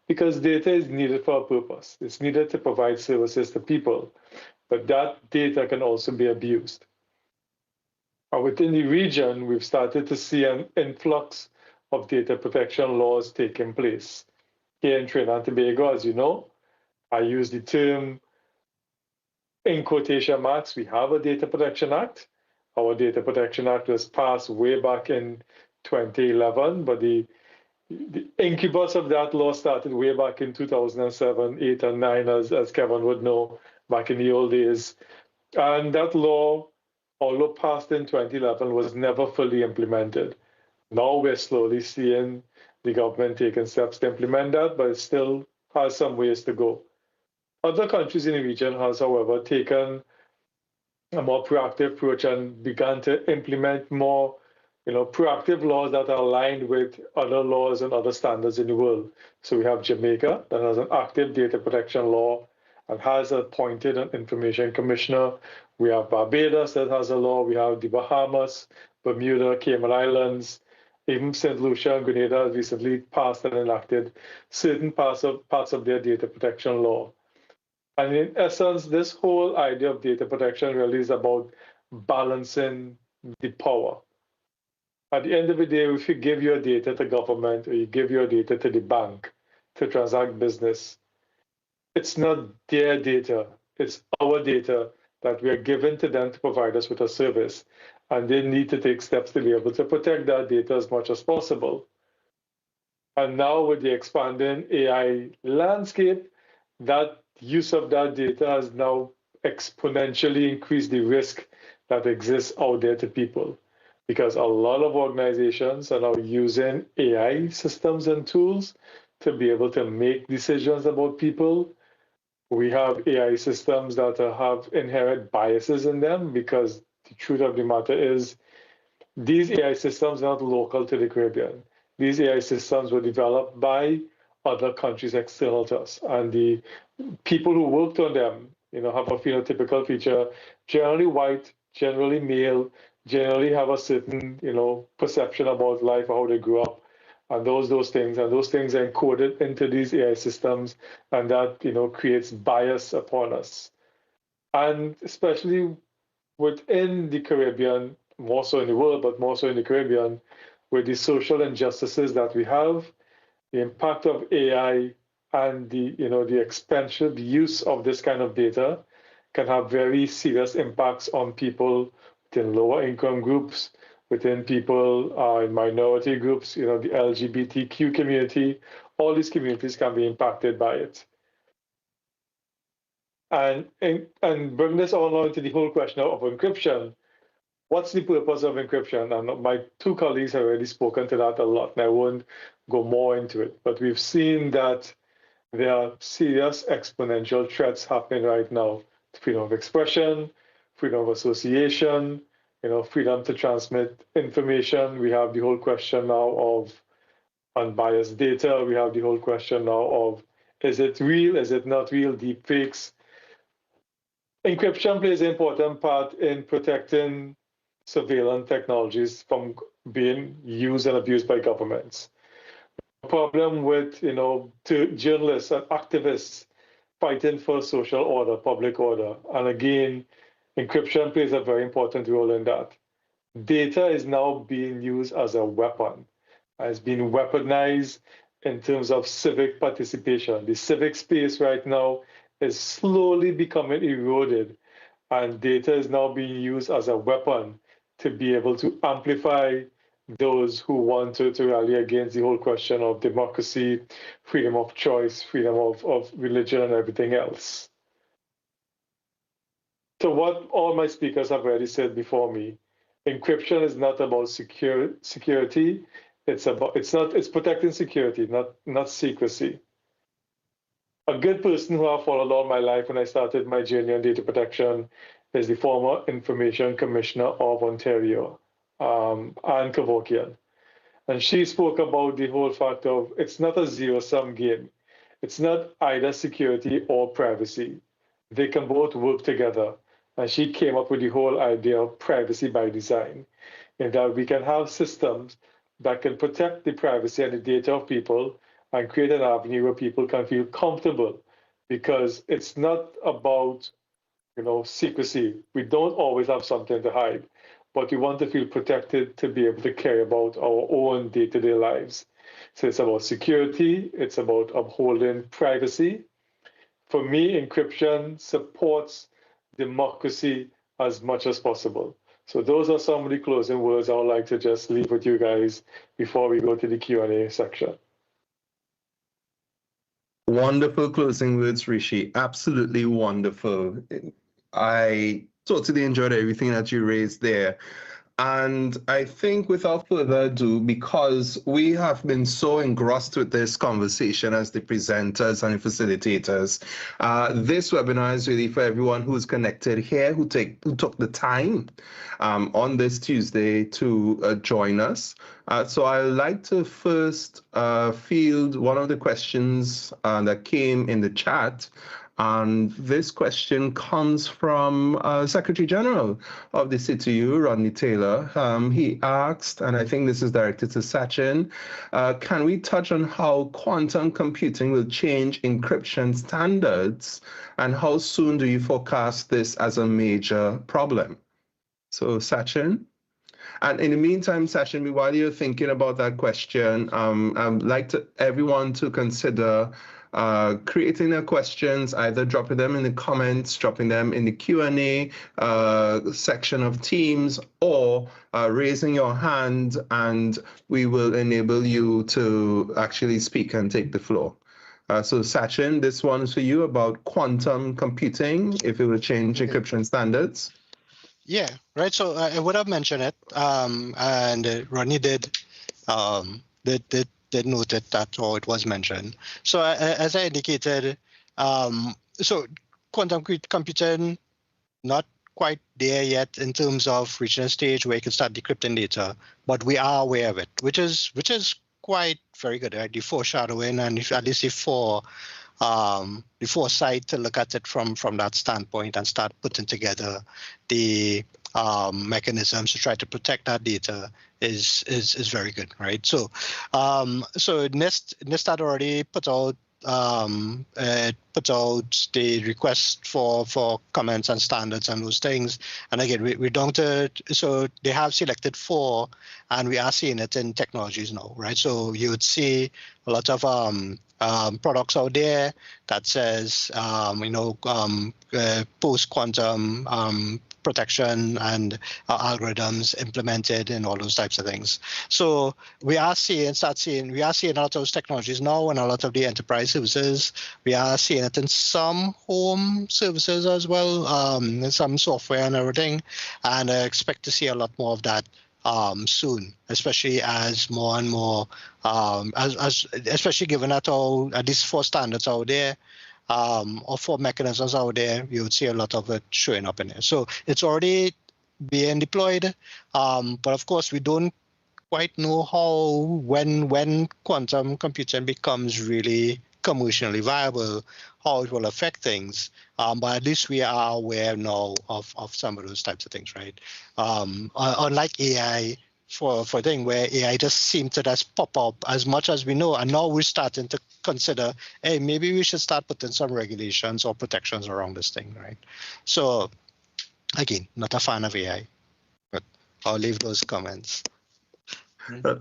Because data is needed for a purpose. It's needed to provide services to people, but that data can also be abused. And within the region, we've started to see an influx of data protection laws taking place. Here in Trinidad and Tobago, as you know, I use the term in quotation marks, we have a Data Protection Act. Our Data Protection Act was passed way back in 2011, but the incubus of that law started way back in 2007, 8, and 9, as Kevin would know, back in the old days. And that law, although passed in 2011, was never fully implemented. Now we're slowly seeing the government taking steps to implement that, but it still has some ways to go. Other countries in the region has, however, taken a more proactive approach and began to implement more, proactive laws that are aligned with other laws and other standards in the world. So we have Jamaica that has an active data protection law and has appointed an information commissioner. We have Barbados that has a law. We have the Bahamas, Bermuda, Cayman Islands. Even St. Lucia and Grenada has recently passed and enacted certain parts of their data protection law. And in essence, this whole idea of data protection really is about balancing the power. At the end of the day, if you give your data to government or you give your data to the bank to transact business, it's not their data, it's our data that we are given to them to provide us with a service. And they need to take steps to be able to protect that data as much as possible. And now with the expanding AI landscape, that use of that data has now exponentially increased the risk that exists out there to people. Because a lot of organizations are now using AI systems and tools to be able to make decisions about people. We have AI systems that have inherent biases in them because the truth of the matter is these AI systems are not local to the Caribbean. These AI systems were developed by other countries external to us. And the people who worked on them, have a phenotypical feature, generally white, generally male, generally have a certain, perception about life or how they grew up. And those things are encoded into these AI systems, and that, creates bias upon us. And especially within the Caribbean, more so in the world, but more so in the Caribbean, with the social injustices that we have, the impact of AI and the expensive use of this kind of data can have very serious impacts on people within lower income groups, within people in minority groups, the LGBTQ community. All these communities can be impacted by it. And bring this all on to the whole question of encryption. What's the purpose of encryption? And my two colleagues have already spoken to that a lot, and I won't go more into it. But we've seen that there are serious exponential threats happening right now to freedom of expression, freedom of association, freedom to transmit information. We have the whole question now of unbiased data. We have the whole question now of, is it real? Is it not real? Deep fakes. Encryption plays an important part in protecting surveillance technologies from being used and abused by governments. The problem with, journalists and activists fighting for social order, public order. And again, encryption plays a very important role in that. Data is now being used as a weapon. It's being weaponized in terms of civic participation. The civic space right now is slowly becoming eroded, and data is now being used as a weapon to be able to amplify those who want to rally against the whole question of democracy, freedom of choice, freedom of religion, and everything else. So what all my speakers have already said before me, encryption is not about security. It's protecting security, not secrecy. A good person who I've followed all my life when I started my journey on data protection is the former Information Commissioner of Ontario, Anne Kevorkian. And she spoke about the whole fact of it's not a zero-sum game. It's not either security or privacy. They can both work together. And she came up with the whole idea of privacy by design, in that we can have systems that can protect the privacy and the data of people and create an avenue where people can feel comfortable, because it's not about, secrecy. We don't always have something to hide, but we want to feel protected to be able to care about our own day-to-day lives. So it's about security, it's about upholding privacy. For me, encryption supports democracy as much as possible. So those are some of the closing words I would like to just leave with you guys before we go to the Q&A section.
Wonderful closing words, Rishi. Absolutely wonderful. I totally enjoyed everything that you raised there. And I think without further ado, because we have been so engrossed with this conversation as the presenters and the facilitators, this webinar is really for everyone who's connected here, who took the time on this Tuesday to join us. So I'd like to first field one of the questions that came in the chat. And this question comes from Secretary General of the CTU, Rodney Taylor. He asked, and I think this is directed to Sachin, can we touch on how quantum computing will change encryption standards, and how soon do you forecast this as a major problem? So Sachin? And in the meantime, Sachin, while you're thinking about that question, I'd like everyone to consider creating their questions, either dropping them in the comments, dropping them in the Q&A section of Teams, or raising your hand, and we will enable you to actually speak and take the floor. So Sachin, this one is for you about quantum computing, if it will change encryption standards.
Yeah, right. So I would have mentioned it, and Rodney did note it, that how it was mentioned. So as I indicated, so quantum computing not quite there yet in terms of reaching a stage where you can start decrypting data, but we are aware of it, which is quite very good, right? The foreshadowing and at least the foresight to look at it from that standpoint and start putting together the mechanisms to try to protect that data is very good, right? So so NIST had already put out the request for comments and standards and those things. And again, we're down to, so they have selected 4, and we are seeing it in technologies now, right? So you would see a lot of products out there that says, post-quantum protection and algorithms implemented and all those types of things. So we are seeing a lot of those technologies now and a lot of the enterprise services. We are seeing it in some home services as well, some software and everything. And I expect to see a lot more of that soon, especially as more and more, especially given that at least 4 standards out there, or 4 mechanisms out there, you would see a lot of it showing up in there. So it's already being deployed, but of course we don't quite know how, when quantum computing becomes really commercially viable, how it will affect things. But at least we are aware now of some of those types of things, right? Unlike AI, for a thing where AI just seemed to just pop up as much as we know, and now we're starting to consider, hey, maybe we should start putting some regulations or protections around this thing, right? So again, not a fan of AI, but I'll leave those comments.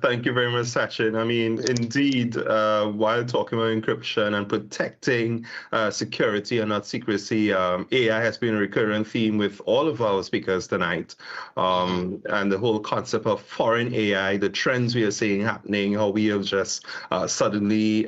Thank you very much, Sachin. I mean, indeed, while talking about encryption and protecting security and not secrecy, AI has been a recurrent theme with all of our speakers tonight. And the whole concept of foreign AI, the trends we are seeing happening, how we have just suddenly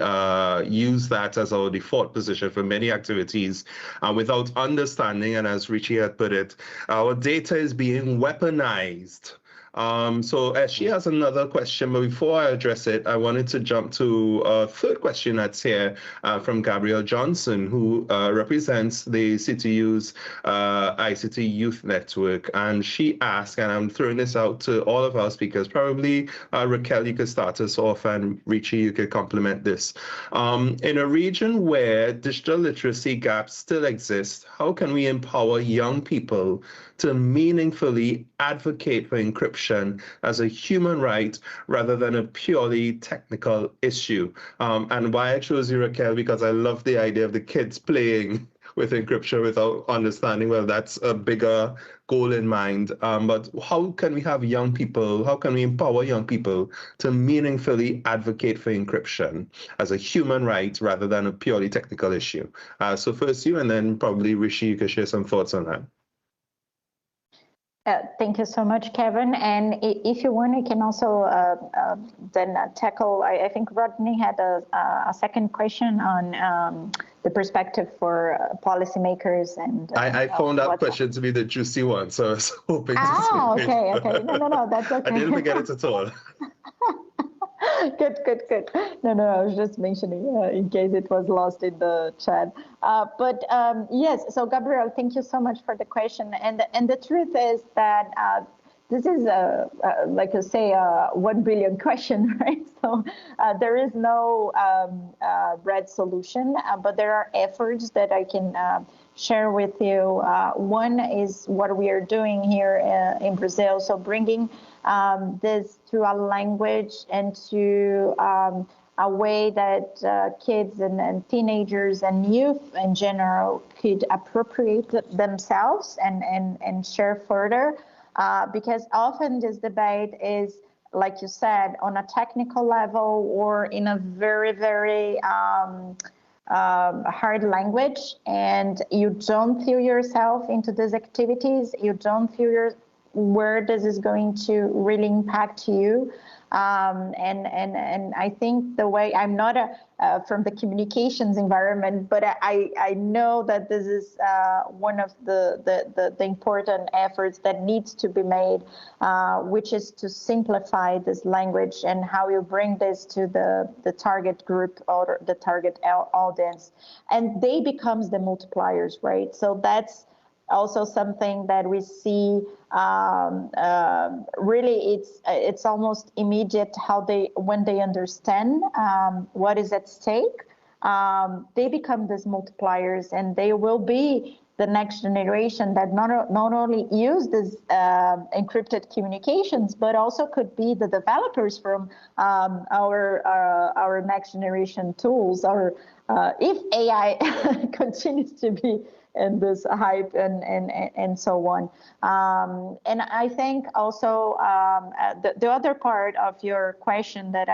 used that as our default position for many activities without understanding. And as Rishi had put it, our data is being weaponized. So she has another question, but before I address it, I wanted to jump to a third question that's here from Gabrielle Johnson, who represents the CTU's ICT Youth Network. And she asked, and I'm throwing this out to all of our speakers, probably Raquel, you could start us off, and Rishi, you could complement this. In a region where digital literacy gaps still exist, how can we empower young people to meaningfully advocate for encryption as a human right rather than a purely technical issue? And why I chose you, Raquel, because I love the idea of the kids playing with encryption without understanding, well, that's a bigger goal in mind. But how can we have young people, how can we empower young people to meaningfully advocate for encryption as a human right rather than a purely technical issue? So first you, and then probably Rishi, you can share some thoughts on that.
Thank you so much, Kevin. And if you want, you can also then tackle, I think Rodney had a second question on the perspective for policymakers. And
I found that question to be the juicy one, so I was hoping to see
okay. No, that's okay.
I didn't forget it at all.
Good. No, I was just mentioning in case it was lost in the chat. But yes, so Gabriel, thank you so much for the question. And the truth is that this is like I say, a 1 billion question, right? So there is no red solution, but there are efforts that I can share with you. One is what we are doing here in Brazil, so bringing this to a language and to a way that kids and teenagers and youth in general could appropriate themselves and share further. Because often this debate is, like you said, on a technical level or in a very, very hard language, and you don't feel yourself into these activities, you don't feel where this is going to really impact you. And I think the way, I'm not from the communications environment, but I know that this is one of the important efforts that needs to be made, which is to simplify this language and how you bring this to the target group or the target audience, and they becomes the multipliers, right? So that's also something that we see. Really, it's almost immediate how when they understand what is at stake, they become these multipliers, and they will be the next generation that not only use this encrypted communications, but also could be the developers from our next generation tools, or if AI continues to be in this hype and so on. And I think also the other part of your question that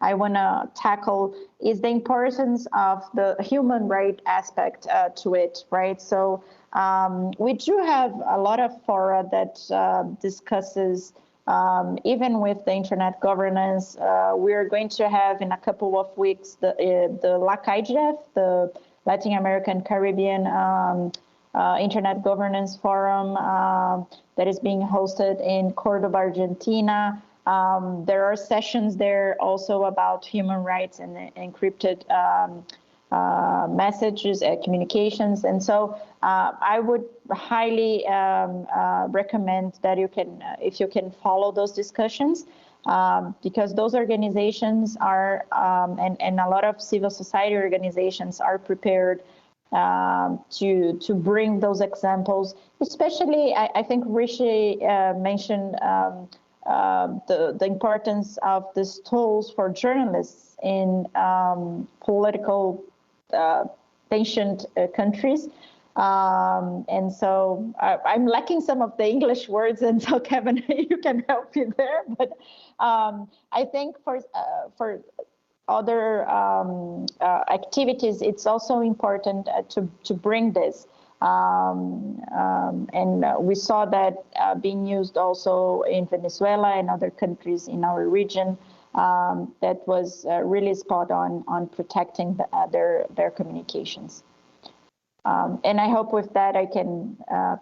I want to tackle is the importance of the human right aspect to it, right? So we do have a lot of fora that discusses even with the internet governance. We are going to have in a couple of weeks the LACAIDF, the Latin American Caribbean Internet Governance Forum that is being hosted in Cordoba, Argentina. There are sessions there also about human rights and encrypted messages, communications. And so I would highly recommend that you can, if you can follow those discussions, because those organizations are, and a lot of civil society organizations are prepared to bring those examples. Especially, I think Rishi mentioned the importance of these tools for journalists in political tensioned countries. And so I'm lacking some of the English words, and so Kevin, you can help me there. But I think for other activities, it's also important to bring this. And we saw that being used also in Venezuela and other countries in our region. That was really spot on protecting their communications. And I hope with that I can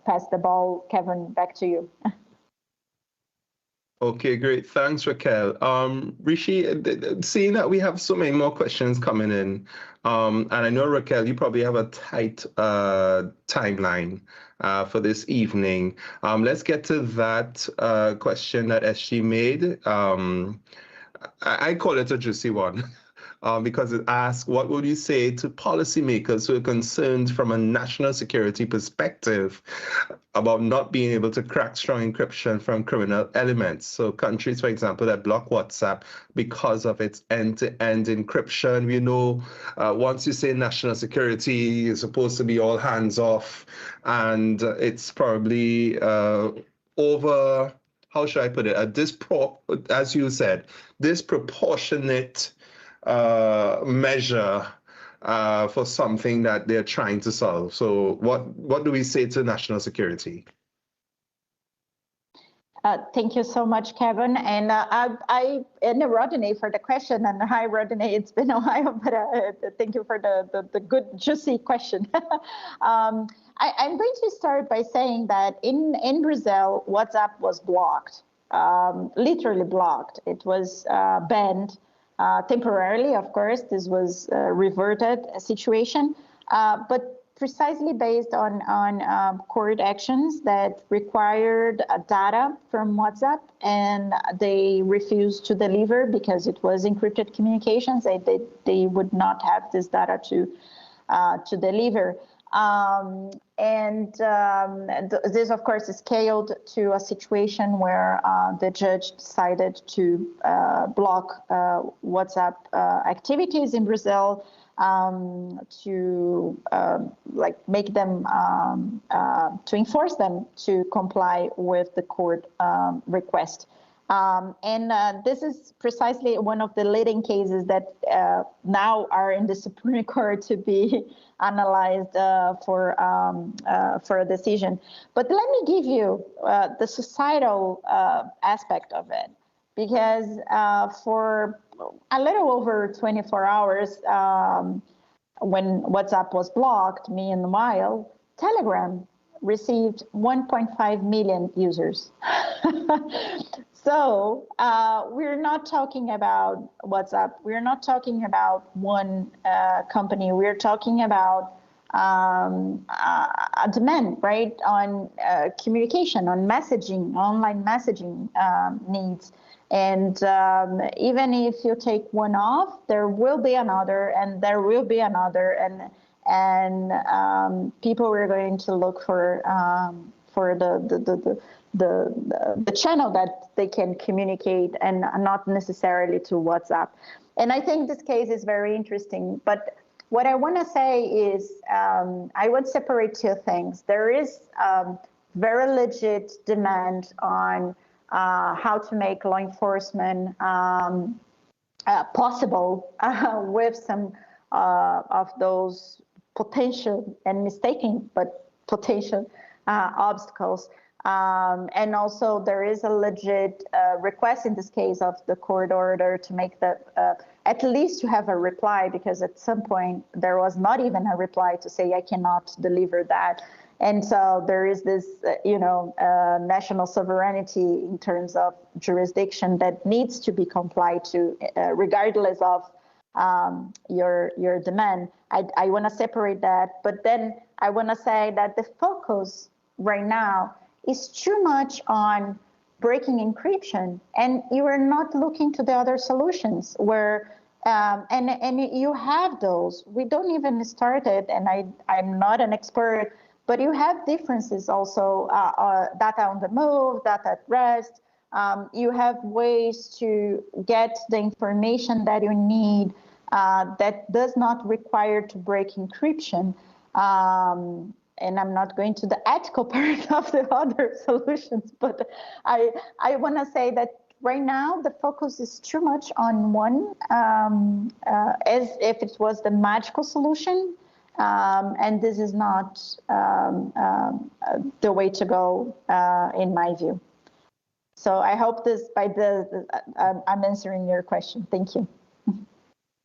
pass the ball, Kevin, back to you.
Okay, great. Thanks, Raquel. Rishi, seeing that we have so many more questions coming in, and I know, Raquel, you probably have a tight timeline for this evening. Let's get to that question that SG made. I call it a juicy one. Because it asks, what would you say to policymakers who are concerned from a national security perspective about not being able to crack strong encryption from criminal elements? So countries, for example, that block WhatsApp because of its end-to-end encryption. We know once you say national security, it's supposed to be all hands off, and it's probably over, how should I put it, as you said, disproportionate measure for something that they're trying to solve. So what do we say to national security?
Thank you so much, Kevin. And and Rodney for the question. And hi, Rodney, it's been a while, but thank you for the good, juicy question. I'm going to start by saying that in Brazil, WhatsApp was blocked, literally blocked. It was banned. Temporarily, of course, this was a reverted situation, but precisely based on court actions that required data from WhatsApp, and they refused to deliver because it was encrypted communications. They would not have this data to deliver. This, of course, is scaled to a situation where the judge decided to block WhatsApp activities in Brazil, to make them to enforce them to comply with the court request. This is precisely one of the leading cases that now are in the Supreme Court to be analyzed for a decision. But let me give you the societal aspect of it, because for a little over 24 hours, when WhatsApp was blocked, meanwhile, Telegram received 1.5 million users. So we're not talking about WhatsApp. We're not talking about one company. We're talking about a demand, right, on communication, on messaging, online messaging needs. And even if you take one off, there will be another, and there will be another, and people are going to look for the channel that they can communicate, and not necessarily to WhatsApp. And I think this case is very interesting. But what I want to say is I would separate two things. There is very legit demand on how to make law enforcement possible with some of those potential and mistaken, but potential obstacles. And also there is a legit request in this case of the court order to make the, at least to have a reply, because at some point there was not even a reply to say I cannot deliver that. And so there is this, national sovereignty in terms of jurisdiction that needs to be complied to, regardless of your demand. I want to separate that, but then I want to say that the focus right now is too much on breaking encryption, and you are not looking to the other solutions where, and you have those. We don't even start it, and I'm not an expert, but you have differences also, data on the move, data at rest. You have ways to get the information that you need that does not require to break encryption. And I'm not going to the ethical part of the other solutions, but I want to say that right now the focus is too much on one, as if it was the magical solution, and this is not the way to go, in my view. So I hope this, I'm answering your question. Thank you.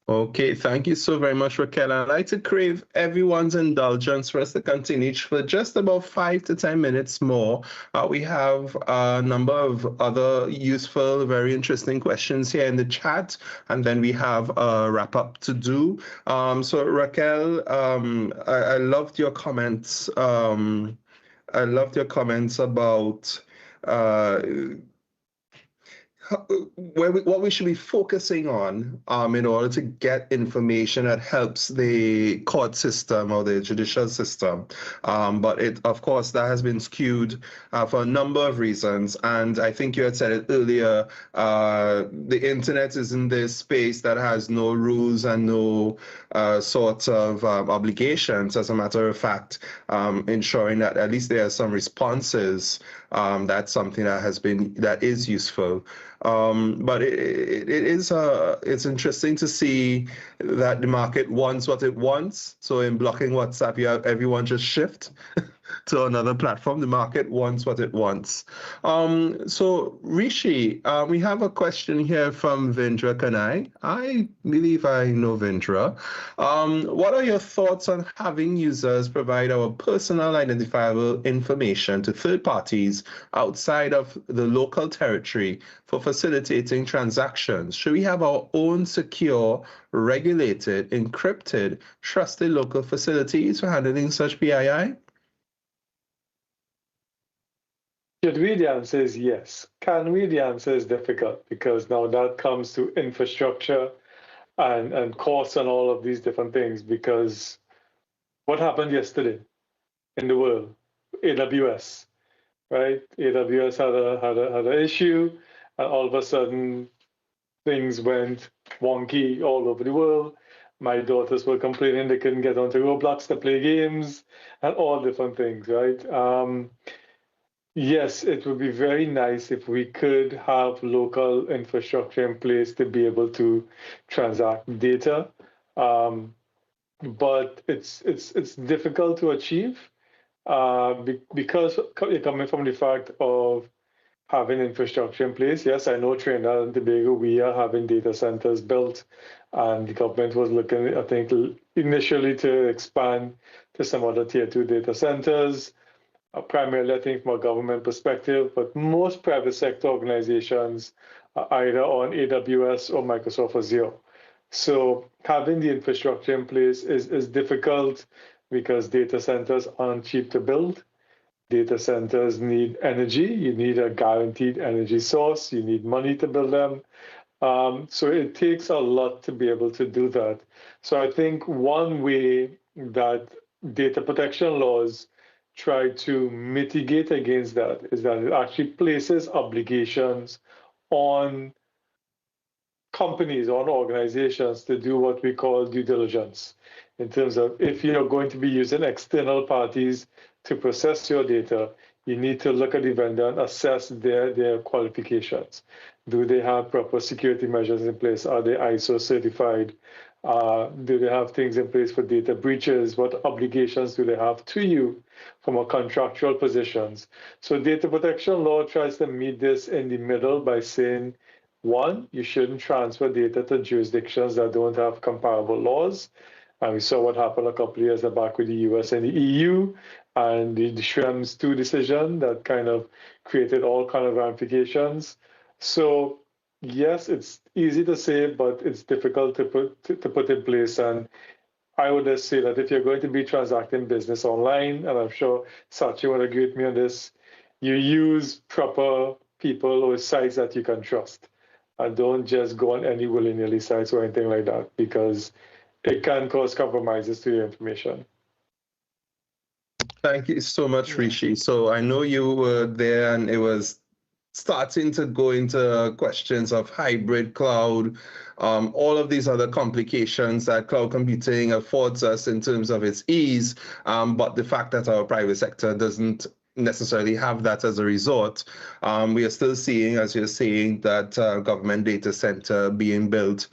Okay, thank you so very much, Raquel. I'd like to crave everyone's indulgence for us to continue for just about 5 to 10 minutes more. We have a number of other useful, very interesting questions here in the chat, and then we have a wrap up to do. So Raquel, I loved your comments. I loved your comments about what we should be focusing on in order to get information that helps the court system or the judicial system. But of course, that has been skewed for a number of reasons. And I think you had said it earlier, the internet is in this space that has no rules and no sorts of obligations. As a matter of fact, ensuring that at least there are some responses. That's something that is useful. But it's interesting to see that the market wants what it wants. So in blocking WhatsApp, you have everyone just shift. to another platform. The market wants what it wants. So Rishi, we have a question here from Vindra Kanai. I believe I know Vindra. What are your thoughts on having users provide our personal identifiable information to third parties outside of the local territory for facilitating transactions? Should we have our own secure, regulated, encrypted, trusted local facilities for handling such PII?
Should we? The answer is yes. Can we? The answer is difficult, because now that comes to infrastructure and costs and all of these different things. Because what happened yesterday in the world? AWS, right? AWS had an issue, and all of a sudden things went wonky all over the world. My daughters were complaining they couldn't get onto Roblox to play games and all different things, right? Yes, it would be very nice if we could have local infrastructure in place to be able to transact data, but it's difficult to achieve because you're coming from the fact of having infrastructure in place. Yes, I know Trinidad and Tobago, we are having data centers built, and the government was looking, I think, initially to expand to some other tier 2 data centers. Primarily, I think, from a government perspective, but most private sector organizations are either on AWS or Microsoft Azure. So having the infrastructure in place is difficult because data centers aren't cheap to build. Data centers need energy. You need a guaranteed energy source. You need money to build them. So it takes a lot to be able to do that. So I think one way that data protection laws try to mitigate against that is that it actually places obligations on companies, on organizations to do what we call due diligence, in terms of if you're going to be using external parties to process your data, you need to look at the vendor and assess their qualifications. Do they have proper security measures in place? Are they ISO certified? Do they have things in place for data breaches? What obligations do they have to you from a contractual positions? So data protection law tries to meet this in the middle by saying, one, you shouldn't transfer data to jurisdictions that don't have comparable laws. And we saw what happened a couple of years back with the US and the EU, and the Schrems 2 decision that kind of created all kind of ramifications. So yes, it's easy to say, but it's difficult to put in place. And I would just say that if you're going to be transacting business online, and I'm sure Sachi would agree with me on this, you use proper people or sites that you can trust. And don't just go on any willy-nilly sites or anything like that, because it can cause compromises to your information.
Thank you so much, Rishi. So I know you were there, and it was starting to go into questions of hybrid cloud, all of these other complications that cloud computing affords us in terms of its ease, but the fact that our private sector doesn't necessarily have that as a resort. We are still seeing, as you're saying, that government data center being built,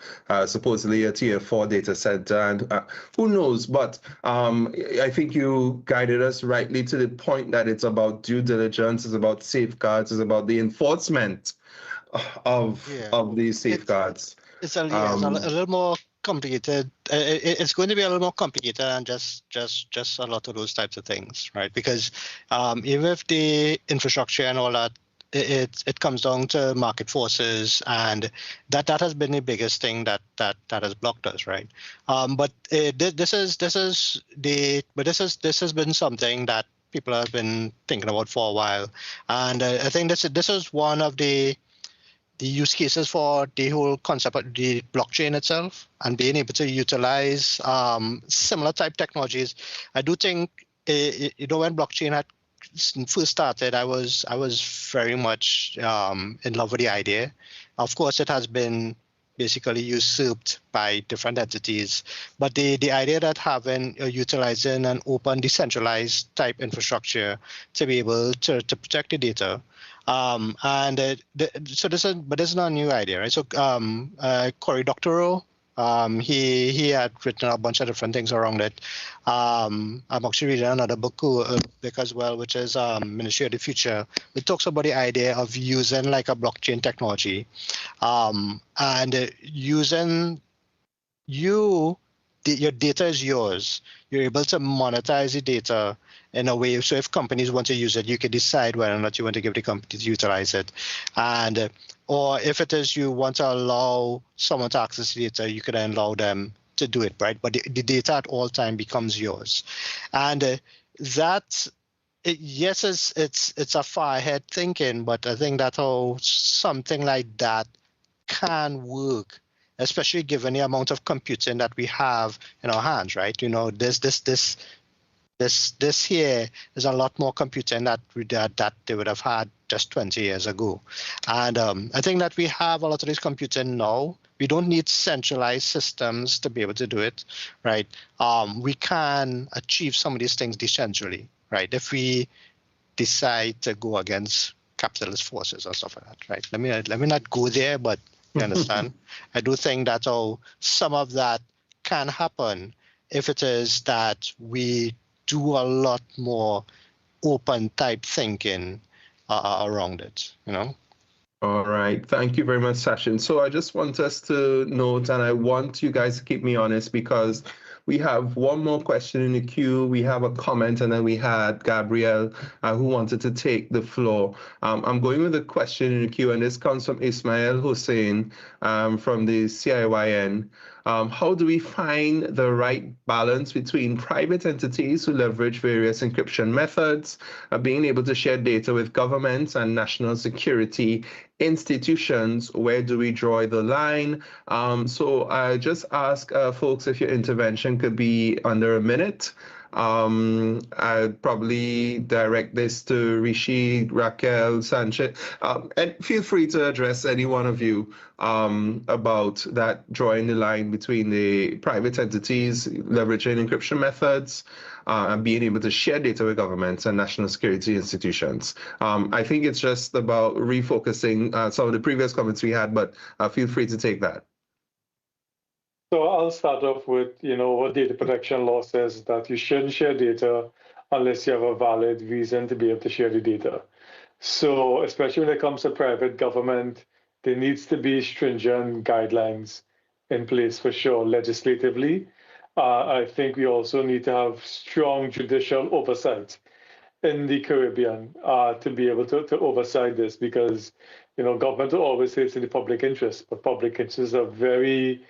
supposedly a tier 4 data center, and who knows, but I think you guided us rightly to the point that it's about due diligence, it's about safeguards, it's about the enforcement of these safeguards.
It's a little more complicated. It's going to be a little more complicated than just a lot of those types of things, right? Because even if the infrastructure and all that, it comes down to market forces, and that has been the biggest thing that has blocked us, right? But this has been something that people have been thinking about for a while, and I think this is one of the use cases for the whole concept of the blockchain itself and being able to utilize similar type technologies. I do think, when blockchain had first started, I was very much in love with the idea. Of course, it has been basically usurped by different entities, but the idea that utilizing an open, decentralized type infrastructure to be able to protect the data. So this is not a new idea, right? So Cory Doctorow He had written a bunch of different things around it. I'm actually reading another book as well, which is Ministry of the Future. It talks about the idea of using like a blockchain technology, and using your data is yours. You're able to monetize the data in a way. So if companies want to use it, you can decide whether or not you want to give the company to utilize it. And or if it is you want to allow someone to access the data, you can allow them to do it, right? But the data at all time becomes yours. And that, yes, it's a far ahead thinking, but I think that's how something like that can work, especially given the amount of computing that we have in our hands, right? You know, this here is a lot more computing that they would have had just 20 years ago. And I think that we have a lot of this computing now. We don't need centralized systems to be able to do it, right? We can achieve some of these things decentrally, right? If we decide to go against capitalist forces or stuff like that, right? Let me not go there, but you understand? I do think that some of that can happen if it is that we do a lot more open type thinking around it, you know?
All right. Thank you very much, Sachin. So I just want us to note, and I want you guys to keep me honest, because we have one more question in the queue. We have a comment, and then we had Gabrielle who wanted to take the floor. I'm going with a question in the queue, and this comes from Ismail Hussein from the CIYN. How do we find the right balance between private entities who leverage various encryption methods, being able to share data with governments and national security institutions? Where do we draw the line? So I just ask folks if your intervention could be under a minute. I'd probably direct this to Rishi, Raquel, Sanchez, and feel free to address any one of you about that, drawing the line between the private entities leveraging encryption methods and being able to share data with governments and national security institutions. I think it's just about refocusing some of the previous comments we had, but feel free to take that.
So I'll start off with, what data protection law says, that you shouldn't share data unless you have a valid reason to be able to share the data. So especially when it comes to private government, there needs to be stringent guidelines in place for sure legislatively. I think we also need to have strong judicial oversight in the Caribbean to be able to oversight this, because government will always say it's in the public interest, but public interests are very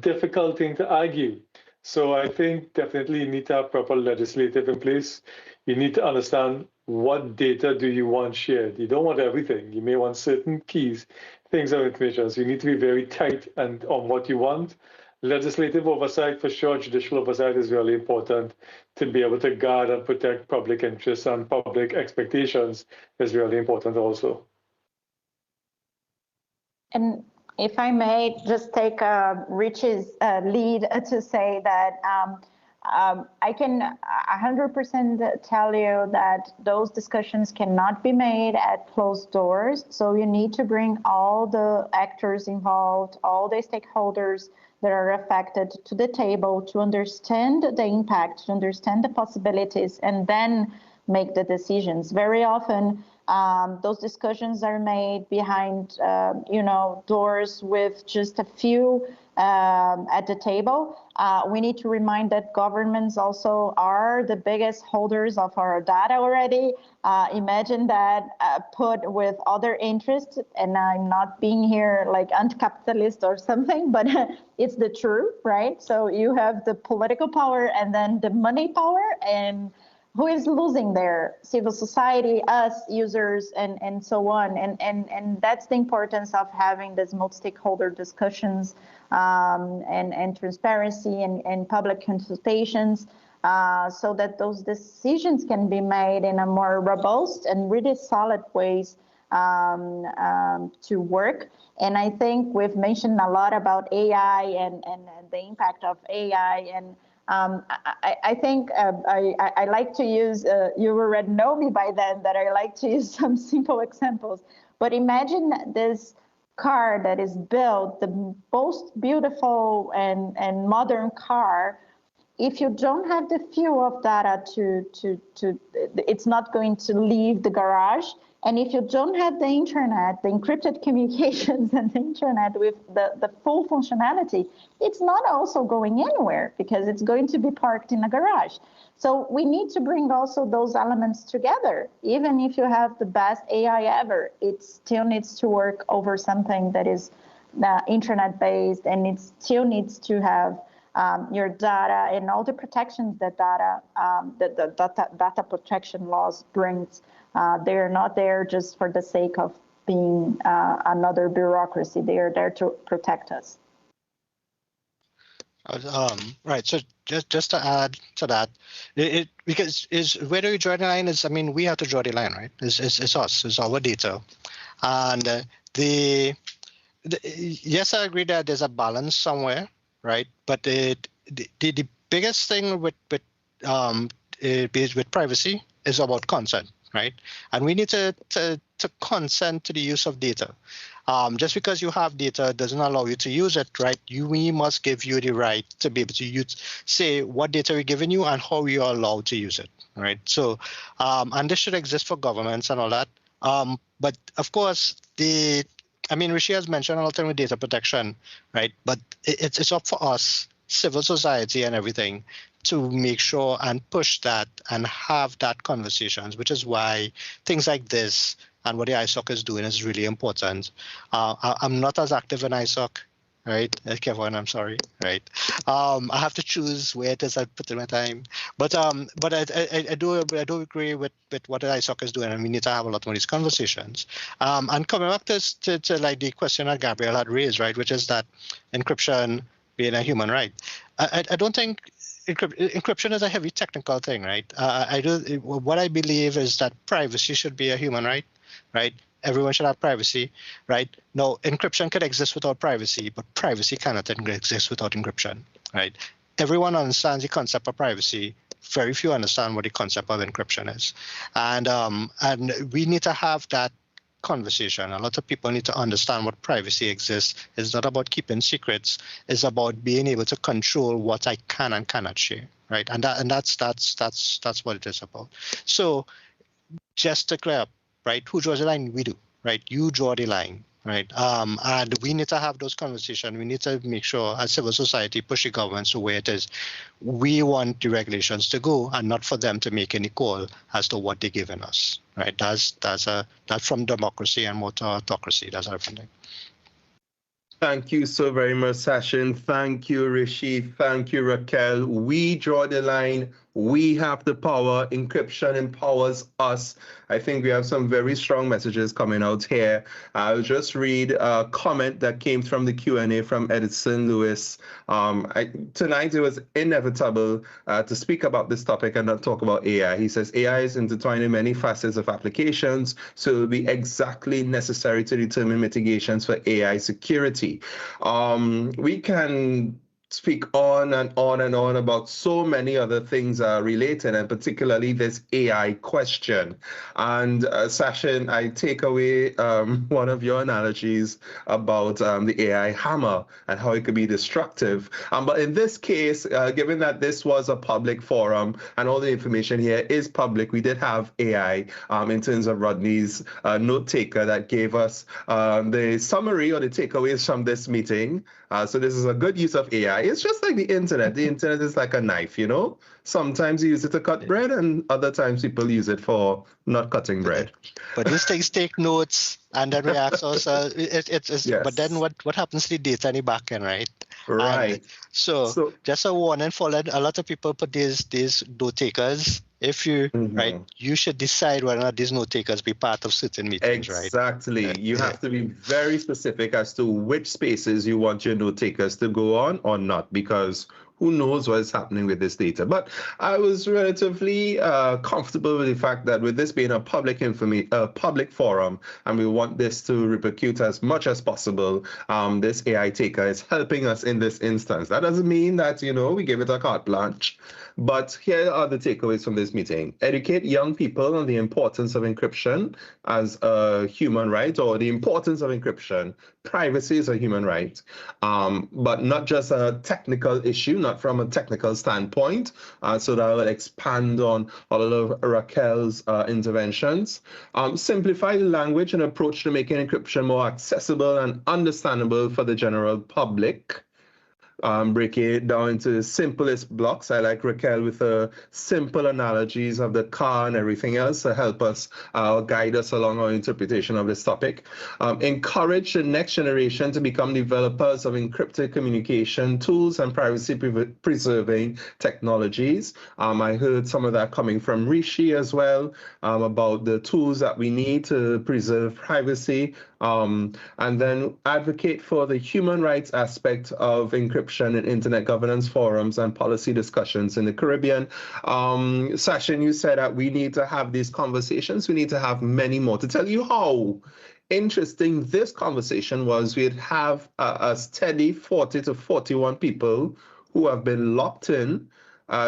difficult thing to argue. So I think definitely you need to have proper legislative in place. You need to understand what data do you want shared. You don't want everything. You may want certain keys, things of information. So you need to be very tight and on what you want. Legislative oversight for sure, judicial oversight is really important to be able to guard and protect public interests, and public expectations is really important also.
And if I may just take Rich's lead to say that I can 100% tell you that those discussions cannot be made at closed doors. So you need to bring all the actors involved, all the stakeholders that are affected to the table to understand the impact, to understand the possibilities, and then make the decisions. Very often, those discussions are made behind, doors with just a few at the table. We need to remind that governments also are the biggest holders of our data already. Imagine that put with other interests, and I'm not being here like anti-capitalist or something, but it's the truth, right? So you have the political power and then the money power, and who is losing there? Civil society, us, users, and so on. And that's the importance of having these multi-stakeholder discussions and transparency and public consultations so that those decisions can be made in a more robust and really solid ways to work. And I think we've mentioned a lot about AI and the impact of AI, and I think I like to use, you already know me by then, that I like to use some simple examples. But imagine this car that is built, the most beautiful and modern car, if you don't have the flow of data it's not going to leave the garage. And if you don't have the internet, the encrypted communications and the internet with the full functionality, it's not also going anywhere because it's going to be parked in a garage. So we need to bring also those elements together. Even if you have the best AI ever, it still needs to work over something that is internet-based, and it still needs to have your data and all the protections that data protection laws brings. They're not there just for the sake of being another bureaucracy. They are there to protect us.
Right. So just to add to that, because where do we draw the line? Is, I mean, we have to draw the line, right? It's us. It's our data, and yes, I agree that there's a balance somewhere, right? But the biggest thing with privacy is about consent, right? And we need to consent to the use of data. Just because you have data doesn't allow you to use it, right? We must give you the right to be able to say what data we're giving you and how you are allowed to use it, right? So, and this should exist for governments and all that. But of course, Rishi has mentioned a lot of data protection, right? But it's up for us, civil society and everything, to make sure and push that and have that conversations, which is why things like this and what the ISOC is doing is really important. I'm not as active in ISOC, right? Kevin, I'm sorry, right? I have to choose where it is I put in my time. But I do agree with what the ISOC is doing, and we need to have a lot more of these conversations. And coming back to like the question that Gabriel had raised, right, which is that encryption being a human right. I don't think encryption is a heavy technical thing, right? What I believe is that privacy should be a human right, right? Everyone should have privacy, right? No, encryption could exist without privacy, but privacy cannot exist without encryption, right? Everyone understands the concept of privacy. Very few understand what the concept of encryption is, and we need to have that conversation. A lot of people need to understand what privacy exists. It's not about keeping secrets. It's about being able to control what I can and cannot share, right? And that's what it is about. So just to clear up, right? Who draws the line? We do, right? You draw the line, right? And we need to have those conversations. We need to make sure as civil society push the governments to where it is. We want the regulations to go and not for them to make any call as to what they're giving us, right? That's from democracy and more to autocracy. That's our funding.
Thank you so very much, Sachin. Thank you, Rishi. Thank you, Raquel. We draw the line. We have the power. Encryption empowers us. I think we have some very strong messages coming out here. I'll just read a comment that came from the Q&A from Edison Lewis. Tonight it was inevitable to speak about this topic and not talk about AI. He says AI is intertwined in many facets of applications, so it will be exactly necessary to determine mitigations for AI security. We can speak on and on and on about so many other things related, and particularly this AI question. And Sachin, I take away one of your analogies about the AI hammer and how it could be destructive. But in this case, given that this was a public forum and all the information here is public, we did have AI in terms of Rodney's note taker that gave us the summary or the takeaways from this meeting. So this is a good use of AI. It's just like the internet. The internet is like a knife, you know? Sometimes you use it to cut bread and other times people use it for not cutting bread.
But these things take notes and then reacts also. Yes. But then what happens to the data in the back end, right?
Right.
So just a warning for a lot of people put these note takers. If you right, you should decide whether or not these note takers be part of certain meetings, right?
Exactly. You have to be very specific as to which spaces you want your note takers to go on or not, because who knows what is happening with this data? But I was relatively comfortable with the fact that with this being a public forum, and we want this to repercute as much as possible, this AI taker is helping us in this instance. That doesn't mean that, we give it a carte blanche. But here are the takeaways from this meeting. Educate young people on the importance of encryption as a human right, or the importance of encryption. Privacy is a human right, but not just a technical issue, not from a technical standpoint. So that will expand on all of Raquel's interventions. Simplify the language and approach to making encryption more accessible and understandable for the general public. Break it down into the simplest blocks. I like Raquel with the simple analogies of the car and everything else to help us guide us along our interpretation of this topic. Encourage the next generation to become developers of encrypted communication tools and privacy-preserving technologies. I heard some of that coming from Rishi as well, about the tools that we need to preserve privacy. And then advocate for the human rights aspect of encryption in internet governance forums and policy discussions in the Caribbean. Sachin, you said that we need to have these conversations. We need to have many more. To tell you how interesting this conversation was, we'd have a steady 40 to 41 people who have been locked in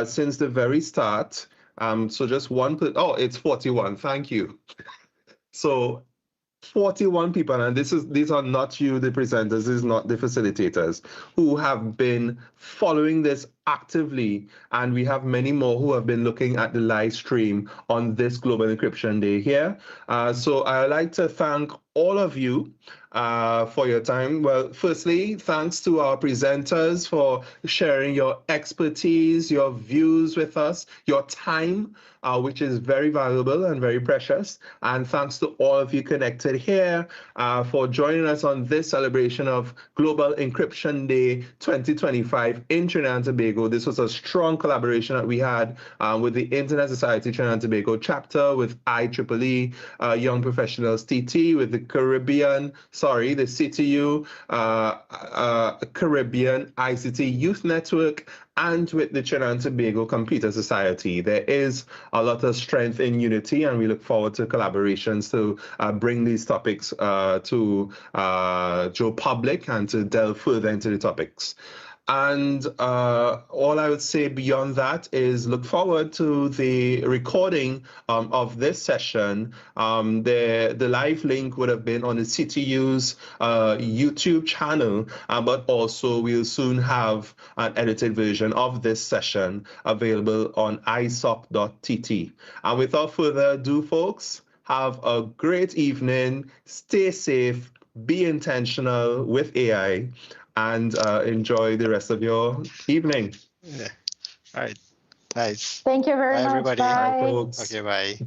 since the very start. So just one, it's 41, thank you. So 41 people, and these are not you, the presenters, this is not the facilitators, who have been following this actively, and we have many more who have been looking at the live stream on this Global Encryption Day here. So I'd like to thank all of you for your time. Well, firstly, thanks to our presenters for sharing your expertise, your views with us, your time, which is very valuable and very precious. And thanks to all of you connected here for joining us on this celebration of Global Encryption Day 2025 in Trinidad and Tobago. This was a strong collaboration that we had with the Internet Society Trinidad and Tobago chapter, with IEEE, Young Professionals TT, with the the CTU, Caribbean ICT Youth Network, and with the Trinidad and Tobago Computer Society. There is a lot of strength in unity, and we look forward to collaborations to bring these topics to Joe public and to delve further into the topics. And all I would say beyond that is look forward to the recording of this session. The live link would have been on the CTU's YouTube channel, but also we'll soon have an edited version of this session available on isop.tt. And without further ado, folks, have a great evening, stay safe, be intentional with AI, and enjoy the rest of your evening.
Yeah. All right. Nice.
Thank you very
Bye,
much.
everybody.
Bye.
Bye, folks.
Okay, bye.